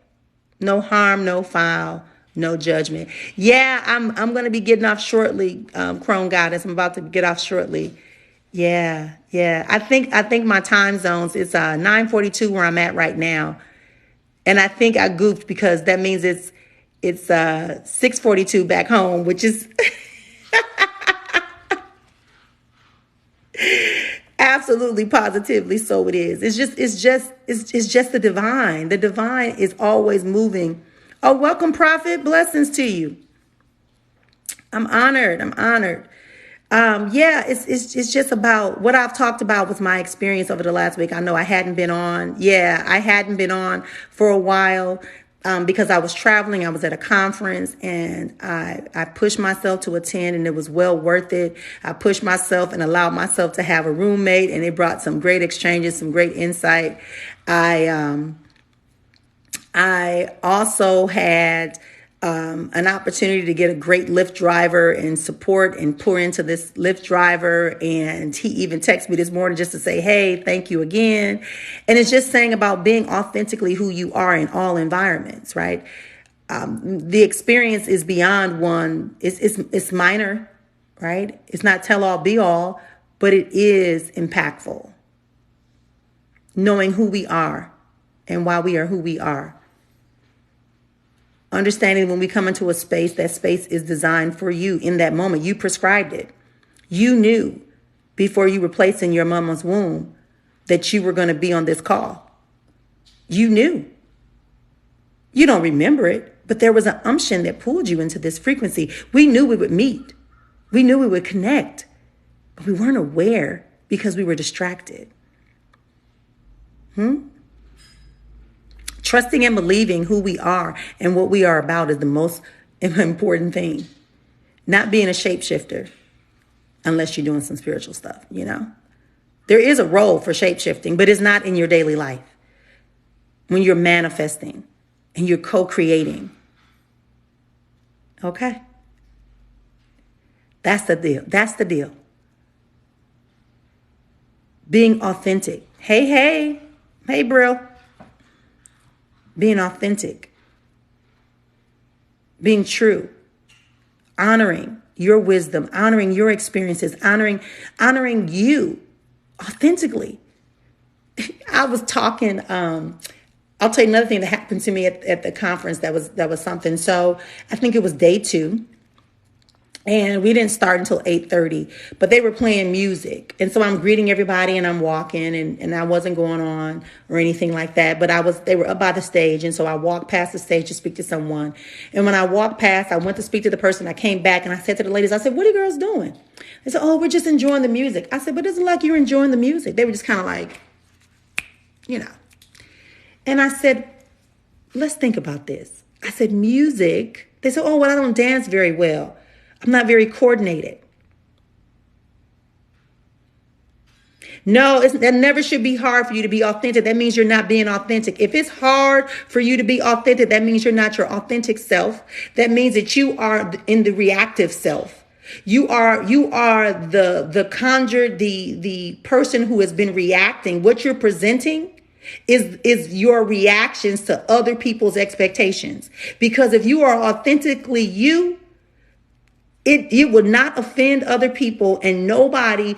No harm, no foul. No judgment. Yeah, I'm going to be getting off shortly, Crone Goddess. I'm about to get off shortly. Yeah. I think my time zones, it's 9:42 where I'm at right now. And I think I goofed because that means it's 6:42 back home, which is absolutely positively so it is. It's just the divine. The divine is always moving. Oh, welcome, Prophet. Blessings to you. I'm honored. It's just about what I've talked about with my experience over the last week. I know I hadn't been on. Yeah, I hadn't been on for a while because I was traveling. I was at a conference and I pushed myself to attend and it was well worth it. I pushed myself and allowed myself to have a roommate and it brought some great exchanges, some great insight. I also had an opportunity to get a great Lyft driver and support and pour into this Lyft driver. And he even texted me this morning just to say, hey, thank you again. And it's just saying about being authentically who you are in all environments, right? The experience is beyond one. It's minor, right? It's not tell all be all, but it is impactful. Knowing who we are and why we are who we are. Understanding when we come into a space, that space is designed for you in that moment. You prescribed it. You knew before you were placed in your mama's womb that you were going to be on this call. You knew. You don't remember it, but there was an unction that pulled you into this frequency. We knew we would meet. We knew we would connect, but we weren't aware because we were distracted. Trusting and believing who we are and what we are about is the most important thing. Not being a shapeshifter unless you're doing some spiritual stuff, you know. There is a role for shapeshifting, but it's not in your daily life. When you're manifesting and you're co-creating. Okay? That's the deal. That's the deal. Being authentic. Hey, Brill. Being authentic, being true, honoring your wisdom, honoring your experiences, honoring you authentically. I was talking, I'll tell you another thing that happened to me at the conference that was something. So I think it was day 2. And we didn't start until 8:30, but they were playing music. And so I'm greeting everybody and I'm walking and I wasn't going on or anything like that. But they were up by the stage. And so I walked past the stage to speak to someone. And when I walked past, I went to speak to the person. I came back and I said to the ladies, I said, what are you girls doing? They said, oh, we're just enjoying the music. I said, but it's like you're enjoying the music. They were just kind of like, you know. And I said, let's think about this. I said, music. They said, oh, well, I don't dance very well. I'm not very coordinated. No, that never should be hard for you to be authentic. That means you're not being authentic. If it's hard for you to be authentic, that means you're not your authentic self. That means that you are in the reactive self. You are the conjured, the person who has been reacting. What you're presenting is your reactions to other people's expectations. Because if you are authentically you, it would not offend other people, and no one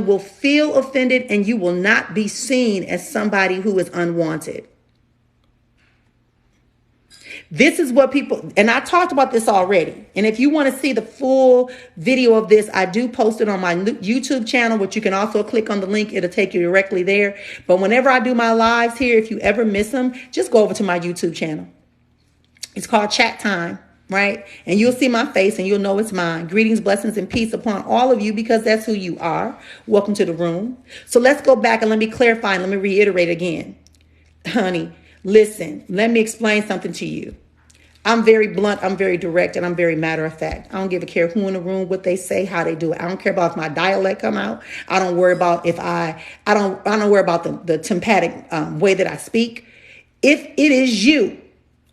will feel offended, and you will not be seen as somebody who is unwanted. This is what people, and I talked about this already. And if you want to see the full video of this, I do post it on my YouTube channel, which you can also click on the link. It'll take you directly there. But whenever I do my lives here, if you ever miss them, just go over to my YouTube channel. It's called Chat Time. Right? And you'll see my face and you'll know it's mine. Greetings, blessings, and peace upon all of you, because that's who you are. Welcome to the room. So let's go back and let me clarify and let me reiterate again. Honey, listen, let me explain something to you. I'm very blunt, I'm very direct, and I'm very matter of fact. I don't give a care who in the room, what they say, how they do it. I don't care about if my dialect come out. I don't worry about if I don't worry about the tympatic way that I speak. If it is you,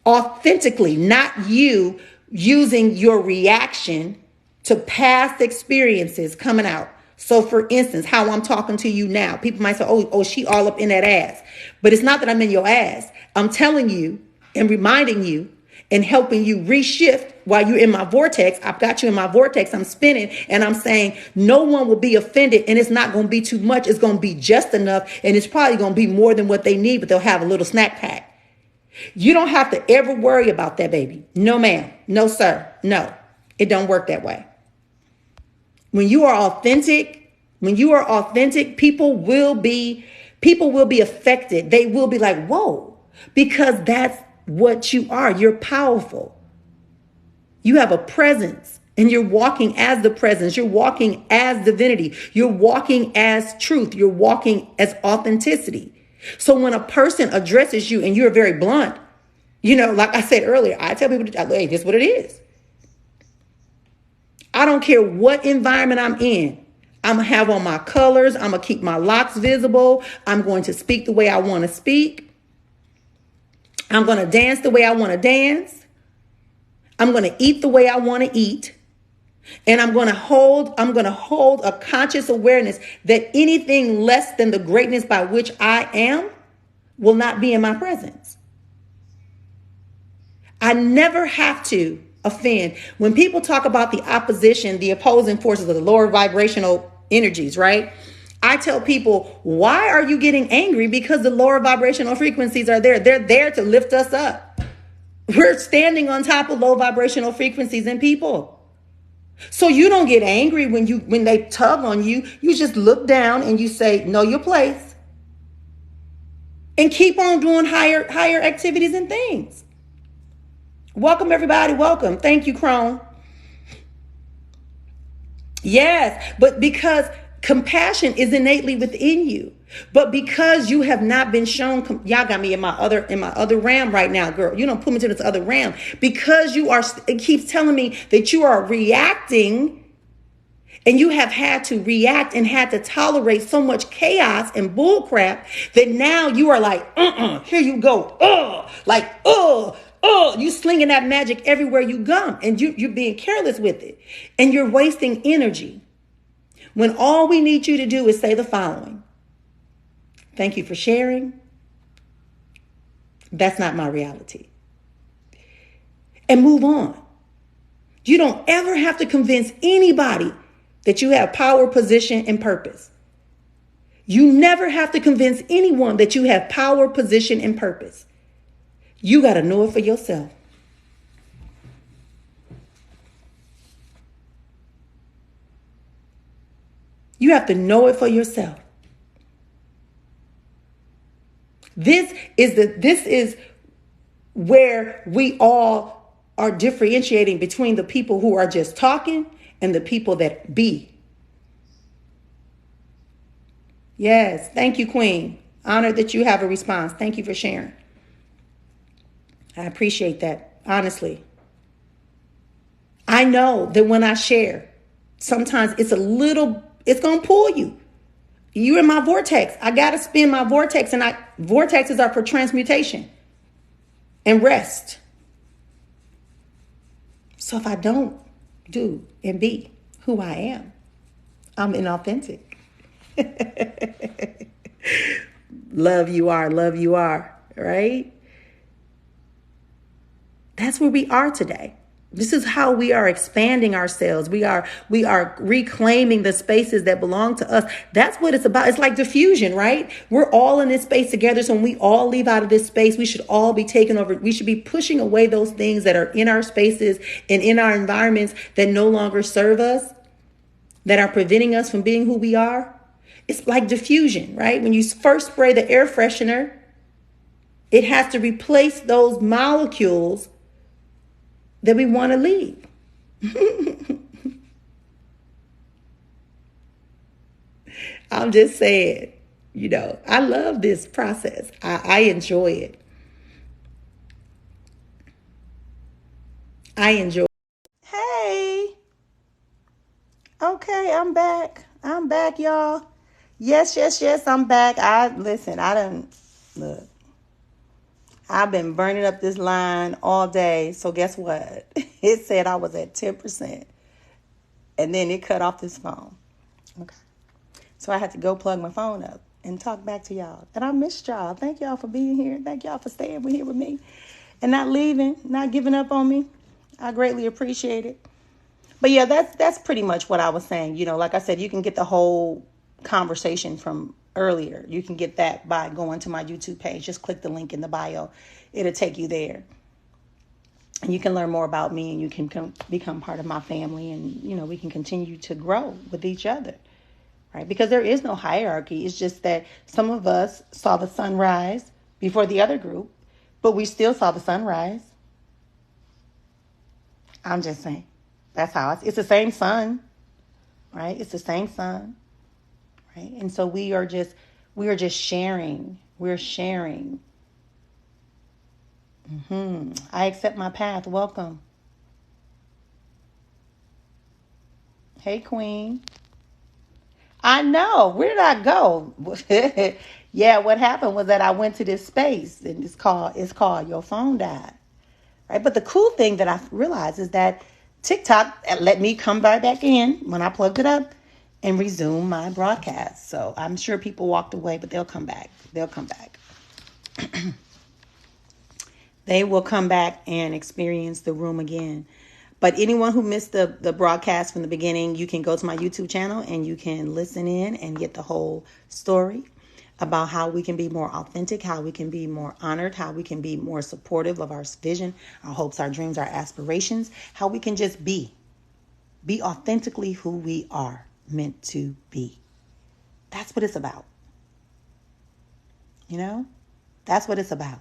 authentically, not you using your reaction to past experiences coming out. So for instance, how I'm talking to you now, people might say, oh, she all up in that ass. But it's not that I'm in your ass. I'm telling you and reminding you and helping you reshift while you're in my vortex. I've got you in my vortex. I'm spinning and I'm saying no one will be offended, and it's not going to be too much. It's going to be just enough. And it's probably going to be more than what they need, but they'll have a little snack pack. You don't have to ever worry about that, baby. No, ma'am. No, sir. No, it don't work that way. When you are authentic, people will be affected. They will be like, whoa, because that's what you are. You're powerful. You have a presence, and you're walking as the presence. You're walking as divinity. You're walking as truth. You're walking as authenticity. So when a person addresses you and you're very blunt, like I said earlier, I tell people, hey, this is what it is. I don't care what environment I'm in. I'm going to have on my colors. I'm going to keep my locks visible. I'm going to speak the way I want to speak. I'm going to dance the way I want to dance. I'm going to eat the way I want to eat. And I'm going to hold a conscious awareness that anything less than the greatness by which I am will not be in my presence. I never have to offend. When people talk about the opposition, the opposing forces of the lower vibrational energies, right? I tell people, why are you getting angry? Because the lower vibrational frequencies are there. They're there to lift us up. We're standing on top of low vibrational frequencies and people. So you don't get angry when they tug on you. You just look down and you say, know your place, and keep on doing higher activities and things. Welcome, everybody. Welcome. Thank you, Crone. Yes, but because compassion is innately within you. But because you have not been shown, y'all got me in my other realm right now, girl. You don't put me to this other realm because it keeps telling me that you are reacting, and you have had to react and had to tolerate so much chaos and bull crap that now you are like, here you go. You slinging that magic everywhere you go, and you're being careless with it, and you're wasting energy. When all we need you to do is say the following: thank you for sharing. That's not my reality. And move on. You don't ever have to convince anybody that you have power, position, and purpose. You never have to convince anyone that you have power, position, and purpose. You got to know it for yourself. You have to know it for yourself. This is where we all are differentiating between the people who are just talking and the people that be. Yes, thank you, Queen. Honored that you have a response. Thank you for sharing. I appreciate that, honestly. I know that when I share, sometimes it's going to pull you. You're in my vortex. I got to spin my vortex. And vortexes are for transmutation and rest. So if I don't do and be who I am, I'm inauthentic. Love you are, right? That's where we are today. This is how we are expanding ourselves. We are reclaiming the spaces that belong to us. That's what it's about. It's like diffusion, right? We're all in this space together. So when we all leave out of this space, we should all be taking over. We should be pushing away those things that are in our spaces and in our environments that no longer serve us, that are preventing us from being who we are. It's like diffusion, right? When you first spray the air freshener, it has to replace those molecules that we want to leave. I'm just saying, I love this process. I enjoy it. I enjoy it. Hey. Okay, I'm back. Y'all. Yes, I'm back. Look. I've been burning up this line all day. So guess what? It said I was at 10%. And then it cut off this phone. Okay. So I had to go plug my phone up and talk back to y'all. And I missed y'all. Thank y'all for being here. Thank y'all for staying here with me and not leaving, not giving up on me. I greatly appreciate it. But yeah, that's pretty much what I was saying. Like I said, you can get the whole conversation from earlier. You can get that by going to my YouTube page. Just click the link in the bio. It'll take you there. And you can learn more about me, and you can become part of my family, and we can continue to grow with each other. Right? Because there is no hierarchy. It's just that some of us saw the sun rise before the other group, but we still saw the sun rise. I'm just saying. That's how it's the same sun, right? It's the same sun, right? And so we are just sharing. We're sharing. I accept my path. Welcome. Hey, Queen. I know. Where did I go? Yeah, what happened was that I went to this space, and it's called Your Phone Died, right? But the cool thing that I realized is that TikTok let me come right back in when I plugged it up and resume my broadcast. So I'm sure people walked away, but they'll come back. They will come back and experience the room again. But anyone who missed the broadcast from the beginning, you can go to my YouTube channel and you can listen in and get the whole story about how we can be more authentic, how we can be more honored, how we can be more supportive of our vision, our hopes, our dreams, our aspirations, how we can just be authentically who we are meant to be. That's what it's about. That's what it's about.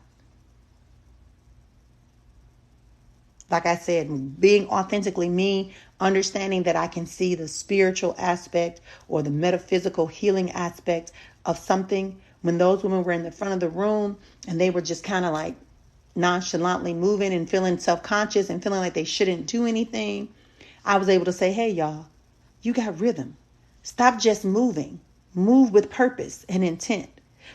Like I said, being authentically me, understanding that I can see the spiritual aspect or the metaphysical healing aspect of something. When those women were in the front of the room and they were just kind of like nonchalantly moving and feeling self-conscious and feeling like they shouldn't do anything, I was able to say, hey, y'all, you got rhythm. Stop just moving. Move with purpose and intent.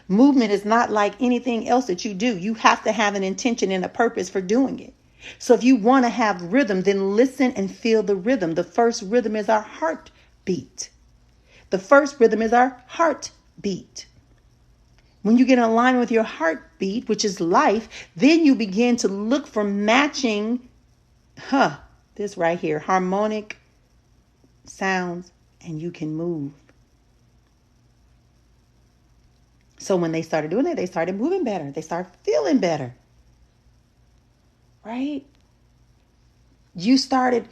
Movement is not like anything else that you do. You have to have an intention and a purpose for doing it. So if you want to have rhythm, then listen and feel the rhythm. The first rhythm is our heartbeat. When you get in alignment with your heartbeat, which is life, then you begin to look for matching, this right here, harmonic sounds, and you can move. So when they started doing that, they started moving better. They started feeling better. Right? They started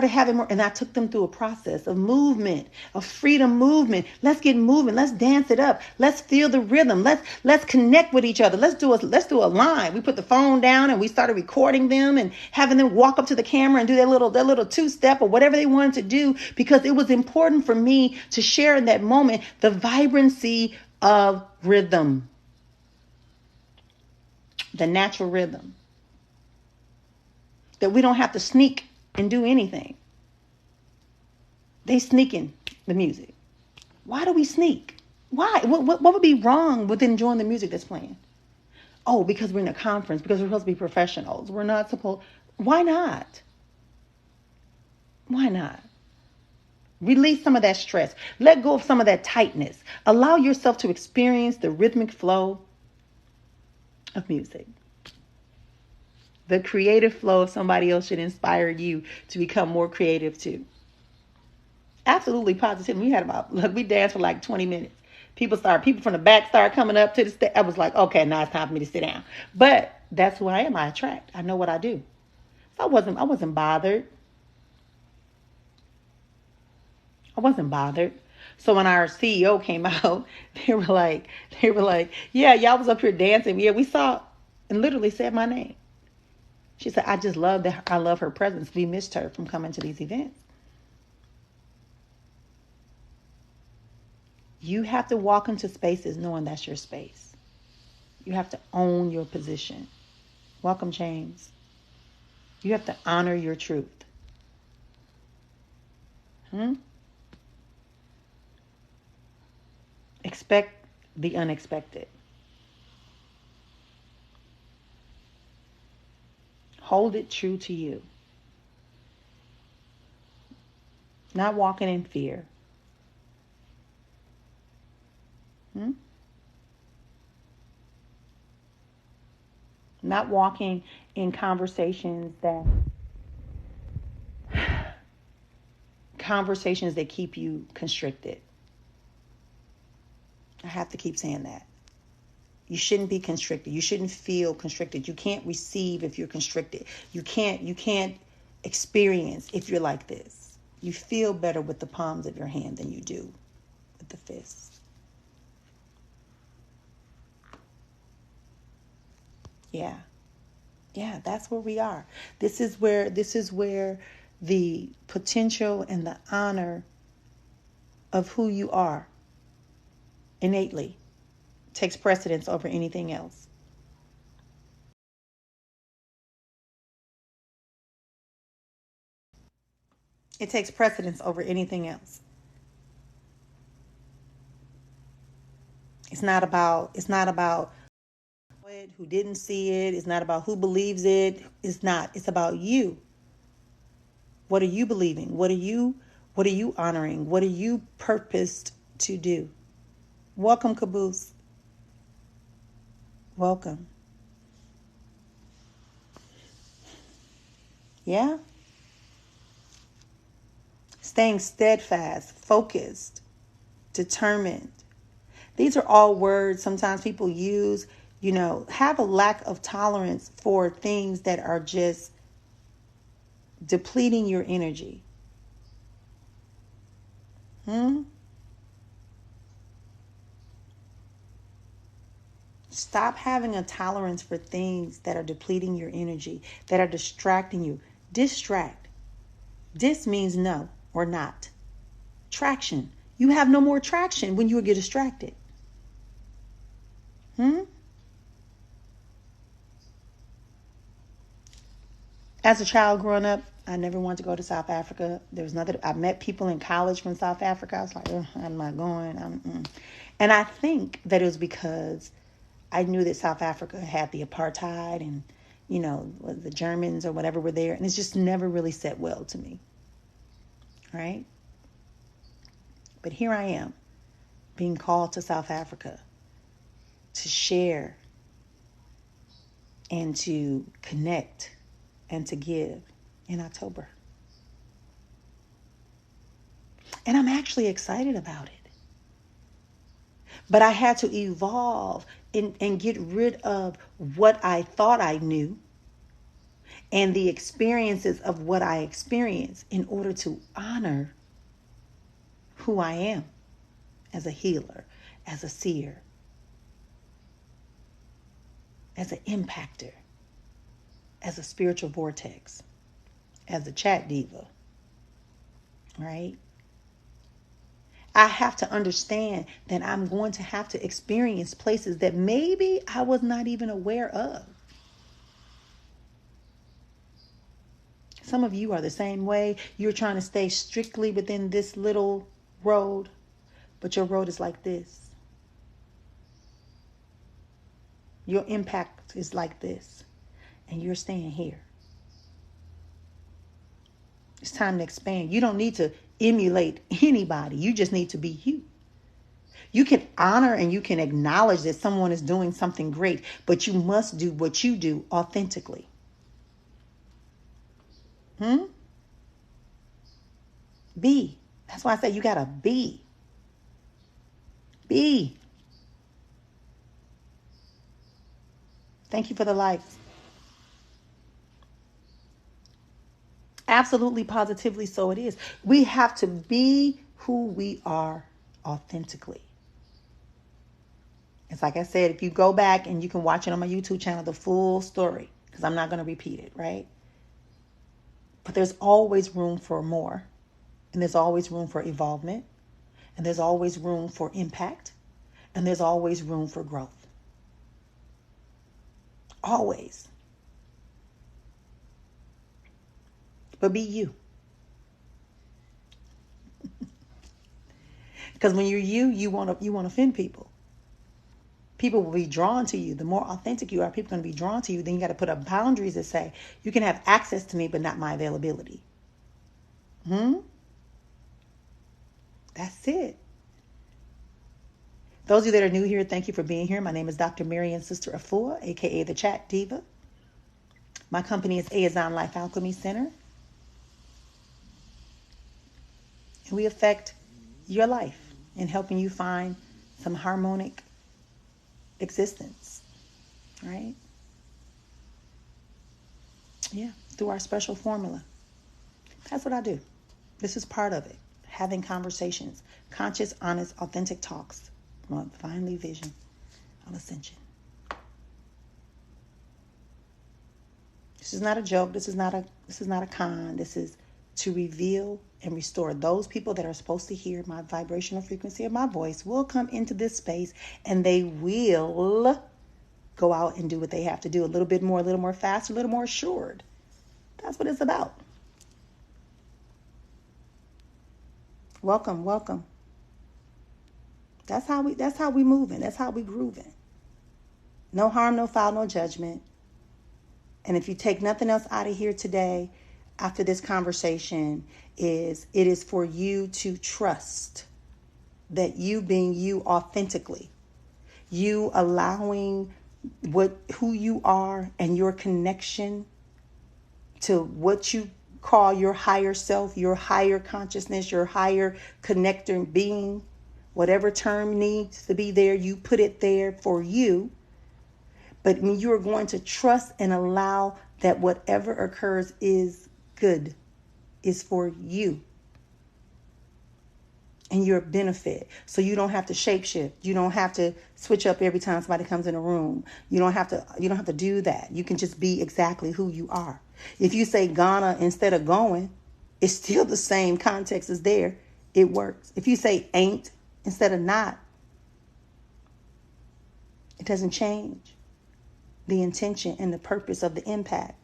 having more, and I took them through a process of movement, of freedom movement. Let's get moving. Let's dance it up. Let's feel the rhythm. Let's connect with each other. Let's do a line. We put the phone down and we started recording them and having them walk up to the camera and do their little two-step or whatever they wanted to do, because it was important for me to share in that moment the vibrancy of rhythm, the natural rhythm. That we don't have to sneak and do anything. They sneak in the music. Why do we sneak? Why? What would be wrong with enjoying the music that's playing? Oh, because we're in a conference, because we're supposed to be professionals. We're not supposed. Why not? Why not? Release some of that stress. Let go of some of that tightness. Allow yourself to experience the rhythmic flow of music. The creative flow of somebody else should inspire you to become more creative too. Absolutely positive. We danced for like 20 minutes. People from the back start coming up to the stage. I was like, okay, now it's time for me to sit down. But that's who I am. I attract. I know what I do. So I wasn't bothered. I wasn't bothered. So when our CEO came out, they were like, yeah, y'all was up here dancing. Yeah, we saw, and literally said my name. She said, I just love that. I love her presence. We missed her from coming to these events. You have to walk into spaces knowing that's your space. You have to own your position. Welcome, James. You have to honor your truth. Expect the unexpected. Hold it true to you. Not walking in fear. Not walking in conversations that keep you constricted. I have to keep saying that. You shouldn't be constricted. You shouldn't feel constricted. You can't receive if you're constricted. You can't experience if you're like this. You feel better with the palms of your hand than you do with the fists. Yeah. Yeah, that's where we are. This is where the potential and the honor of who you are innately takes precedence over anything else. It takes precedence over anything else. It's not about who didn't see it. It's not about who believes it. It's not. It's about you. What are you believing? What are you honoring? What are you purposed to do? Welcome, Caboose. Welcome. Yeah? Staying steadfast, focused, determined. These are all words sometimes people use, have a lack of tolerance for things that are just depleting your energy. Stop having a tolerance for things that are depleting your energy, that are distracting you. Distract. Dis means no or not. Traction. You have no more traction when you get distracted. As a child growing up, I never wanted to go to South Africa. There was nothing. I met people in college from South Africa. I was like, I'm not going. And I think that it was because I knew that South Africa had the apartheid and, the Germans or whatever were there. And it's just never really set well to me. Right? But here I am, being called to South Africa to share and to connect and to give in October. And I'm actually excited about it. But I had to evolve and get rid of what I thought I knew and the experiences of what I experienced in order to honor who I am as a healer, as a seer, as an impactor, as a spiritual vortex, as a chat diva, right? I have to understand that I'm going to have to experience places that maybe I was not even aware of. Some of you are the same way. You're trying to stay strictly within this little road, but your road is like this. Your impact is like this, and you're staying here. It's time to expand. You don't need to emulate anybody. You just need to be you. You can honor and you can acknowledge that someone is doing something great, but you must do what you do authentically. Be. That's why I say you gotta be. Be. Thank you for the likes. Absolutely, positively, so it is. We have to be who we are authentically. It's like I said, if you go back and you can watch it on my YouTube channel, the full story, because I'm not going to repeat it, right? But there's always room for more. And there's always room for evolvement. And there's always room for impact. And there's always room for growth. Always. But be you. Because when you're you want to offend people. People will be drawn to you. The more authentic you are, people are going to be drawn to you. Then you got to put up boundaries that say, you can have access to me, but not my availability. That's it. Those of you that are new here, thank you for being here. My name is Dr. Marrian Sista Efua, a.k.a. the Chat Diva. My company is Azon Life Alchemy Center. And we affect your life in helping you find some harmonic existence, right? Yeah, through our special formula. That's what I do. This is part of it. Having conversations, conscious, honest, authentic talks from a divinely vision of ascension. This is not a joke. This is not a con. This is to reveal and restore. Those people that are supposed to hear my vibrational frequency of my voice will come into this space and they will go out and do what they have to do a little bit more, a little more fast, a little more assured. That's what it's about. Welcome, welcome. That's how we moving. That's how we grooving. No harm, no foul, no judgment. And if you take nothing else out of here today, after this conversation, it is for you to trust that you being you authentically, you allowing who you are and your connection to what you call your higher self, your higher consciousness, your higher connector being, whatever term needs to be there, you put it there for you. But when you are going to trust and allow that whatever occurs is good, is for you and your benefit. So you don't have to shapeshift. You don't have to switch up every time somebody comes in a room. You don't have to do that. You can just be exactly who you are. If you say Ghana instead of going, it's still the same context is there. It works. If you say ain't instead of not, it doesn't change the intention and the purpose of the impact.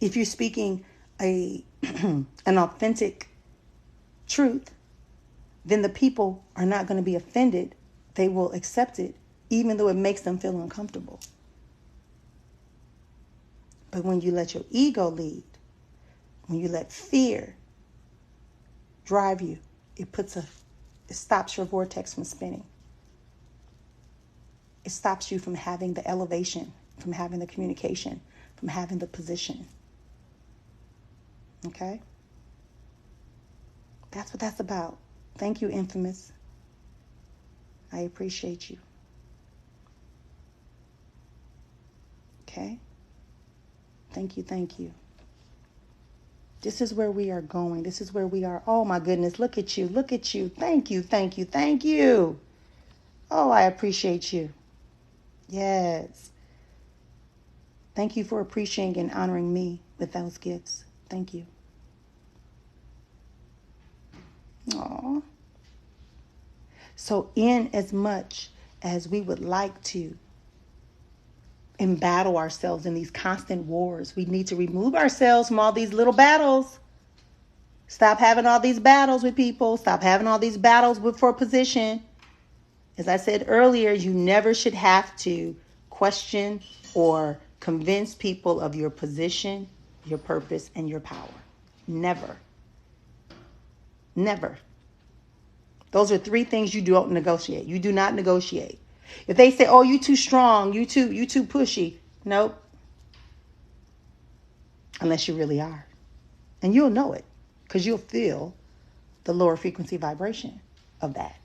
If you're speaking an authentic truth, then the people are not going to be offended. They will accept it, even though it makes them feel uncomfortable. But when you let your ego lead, when you let fear drive you, it stops your vortex from spinning. It stops you from having the elevation, from having the communication, from having the position. Okay? That's what that's about. Thank you, Infamous. I appreciate you. Okay? Thank you, thank you. This is where we are going. This is where we are. Oh, my goodness. Look at you. Look at you. Thank you, thank you, thank you. Oh, I appreciate you. Yes. Thank you for appreciating and honoring me with those gifts. Thank you. Aww. So in as much as we would like to embattle ourselves in these constant wars, we need to remove ourselves from all these little battles. Stop having all these battles with people. Stop having all these battles for position. As I said earlier, you never should have to question or convince people of your position, your purpose, and your power. Never. Never. Those are 3 things you don't negotiate. You do not negotiate. If they say, oh, you too strong, you too pushy. Nope. Unless you really are. And you'll know it because you'll feel the lower frequency vibration of that.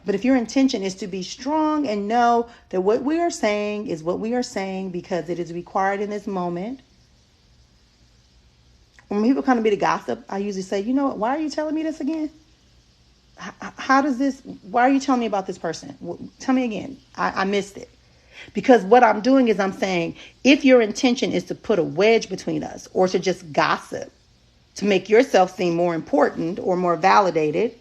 But if your intention is to be strong and know that what we are saying is what we are saying because it is required in this moment. When people come to me to gossip, I usually say, you know what, why are you telling me this again? Why are you telling me about this person? Tell me again. I missed it. Because what I'm doing is I'm saying, if your intention is to put a wedge between us or to just gossip, to make yourself seem more important or more validated,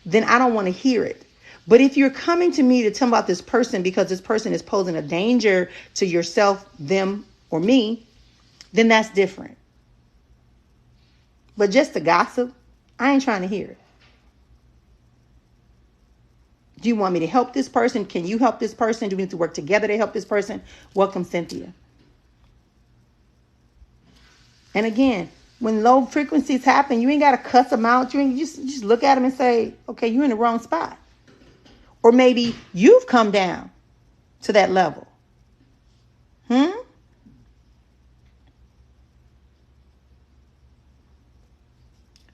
then I don't want to hear it. But if you're coming to me to tell me about this person because this person is posing a danger to yourself, them, or me, then that's different. But just to gossip, I ain't trying to hear it. Do you want me to help this person? Can you help this person? Do we need to work together to help this person? Welcome, Cynthia. And again, when low frequencies happen, you ain't got to cuss them out. You just look at them and say, okay, you're in the wrong spot. Or maybe you've come down to that level.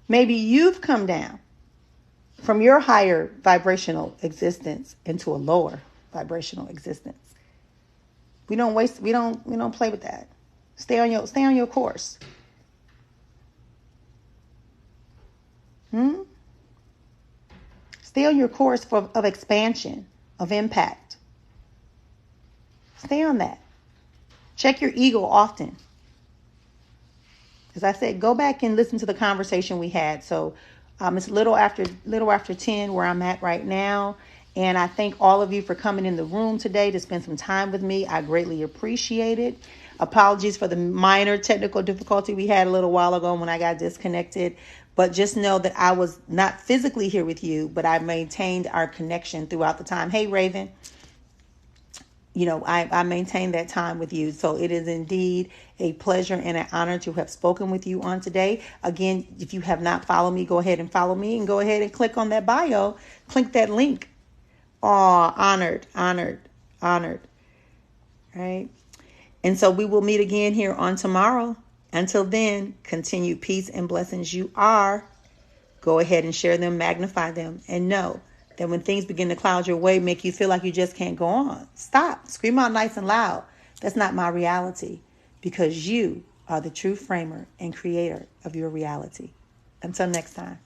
Maybe you've come down from your higher vibrational existence into a lower vibrational existence. We don't play with that. Stay on your course. Stay on your course of expansion, of impact. Stay on that. Check your ego often. As I said, go back and listen to the conversation we had. So it's a little after 10 where I'm at right now. And I thank all of you for coming in the room today to spend some time with me. I greatly appreciate it. Apologies for the minor technical difficulty we had a little while ago when I got disconnected. But just know that I was not physically here with you, but I maintained our connection throughout the time. Hey, Raven. I maintain that time with you. So it is indeed a pleasure and an honor to have spoken with you on today. Again, if you have not followed me, go ahead and follow me and go ahead and click on that bio. Click that link. Oh, honored. Right? And so we will meet again here on tomorrow. Until then, continue peace and blessings you are. Go ahead and share them, magnify them, and know that when things begin to cloud your way, make you feel like you just can't go on. Stop. Scream out nice and loud. That's not my reality, because you are the true framer and creator of your reality. Until next time.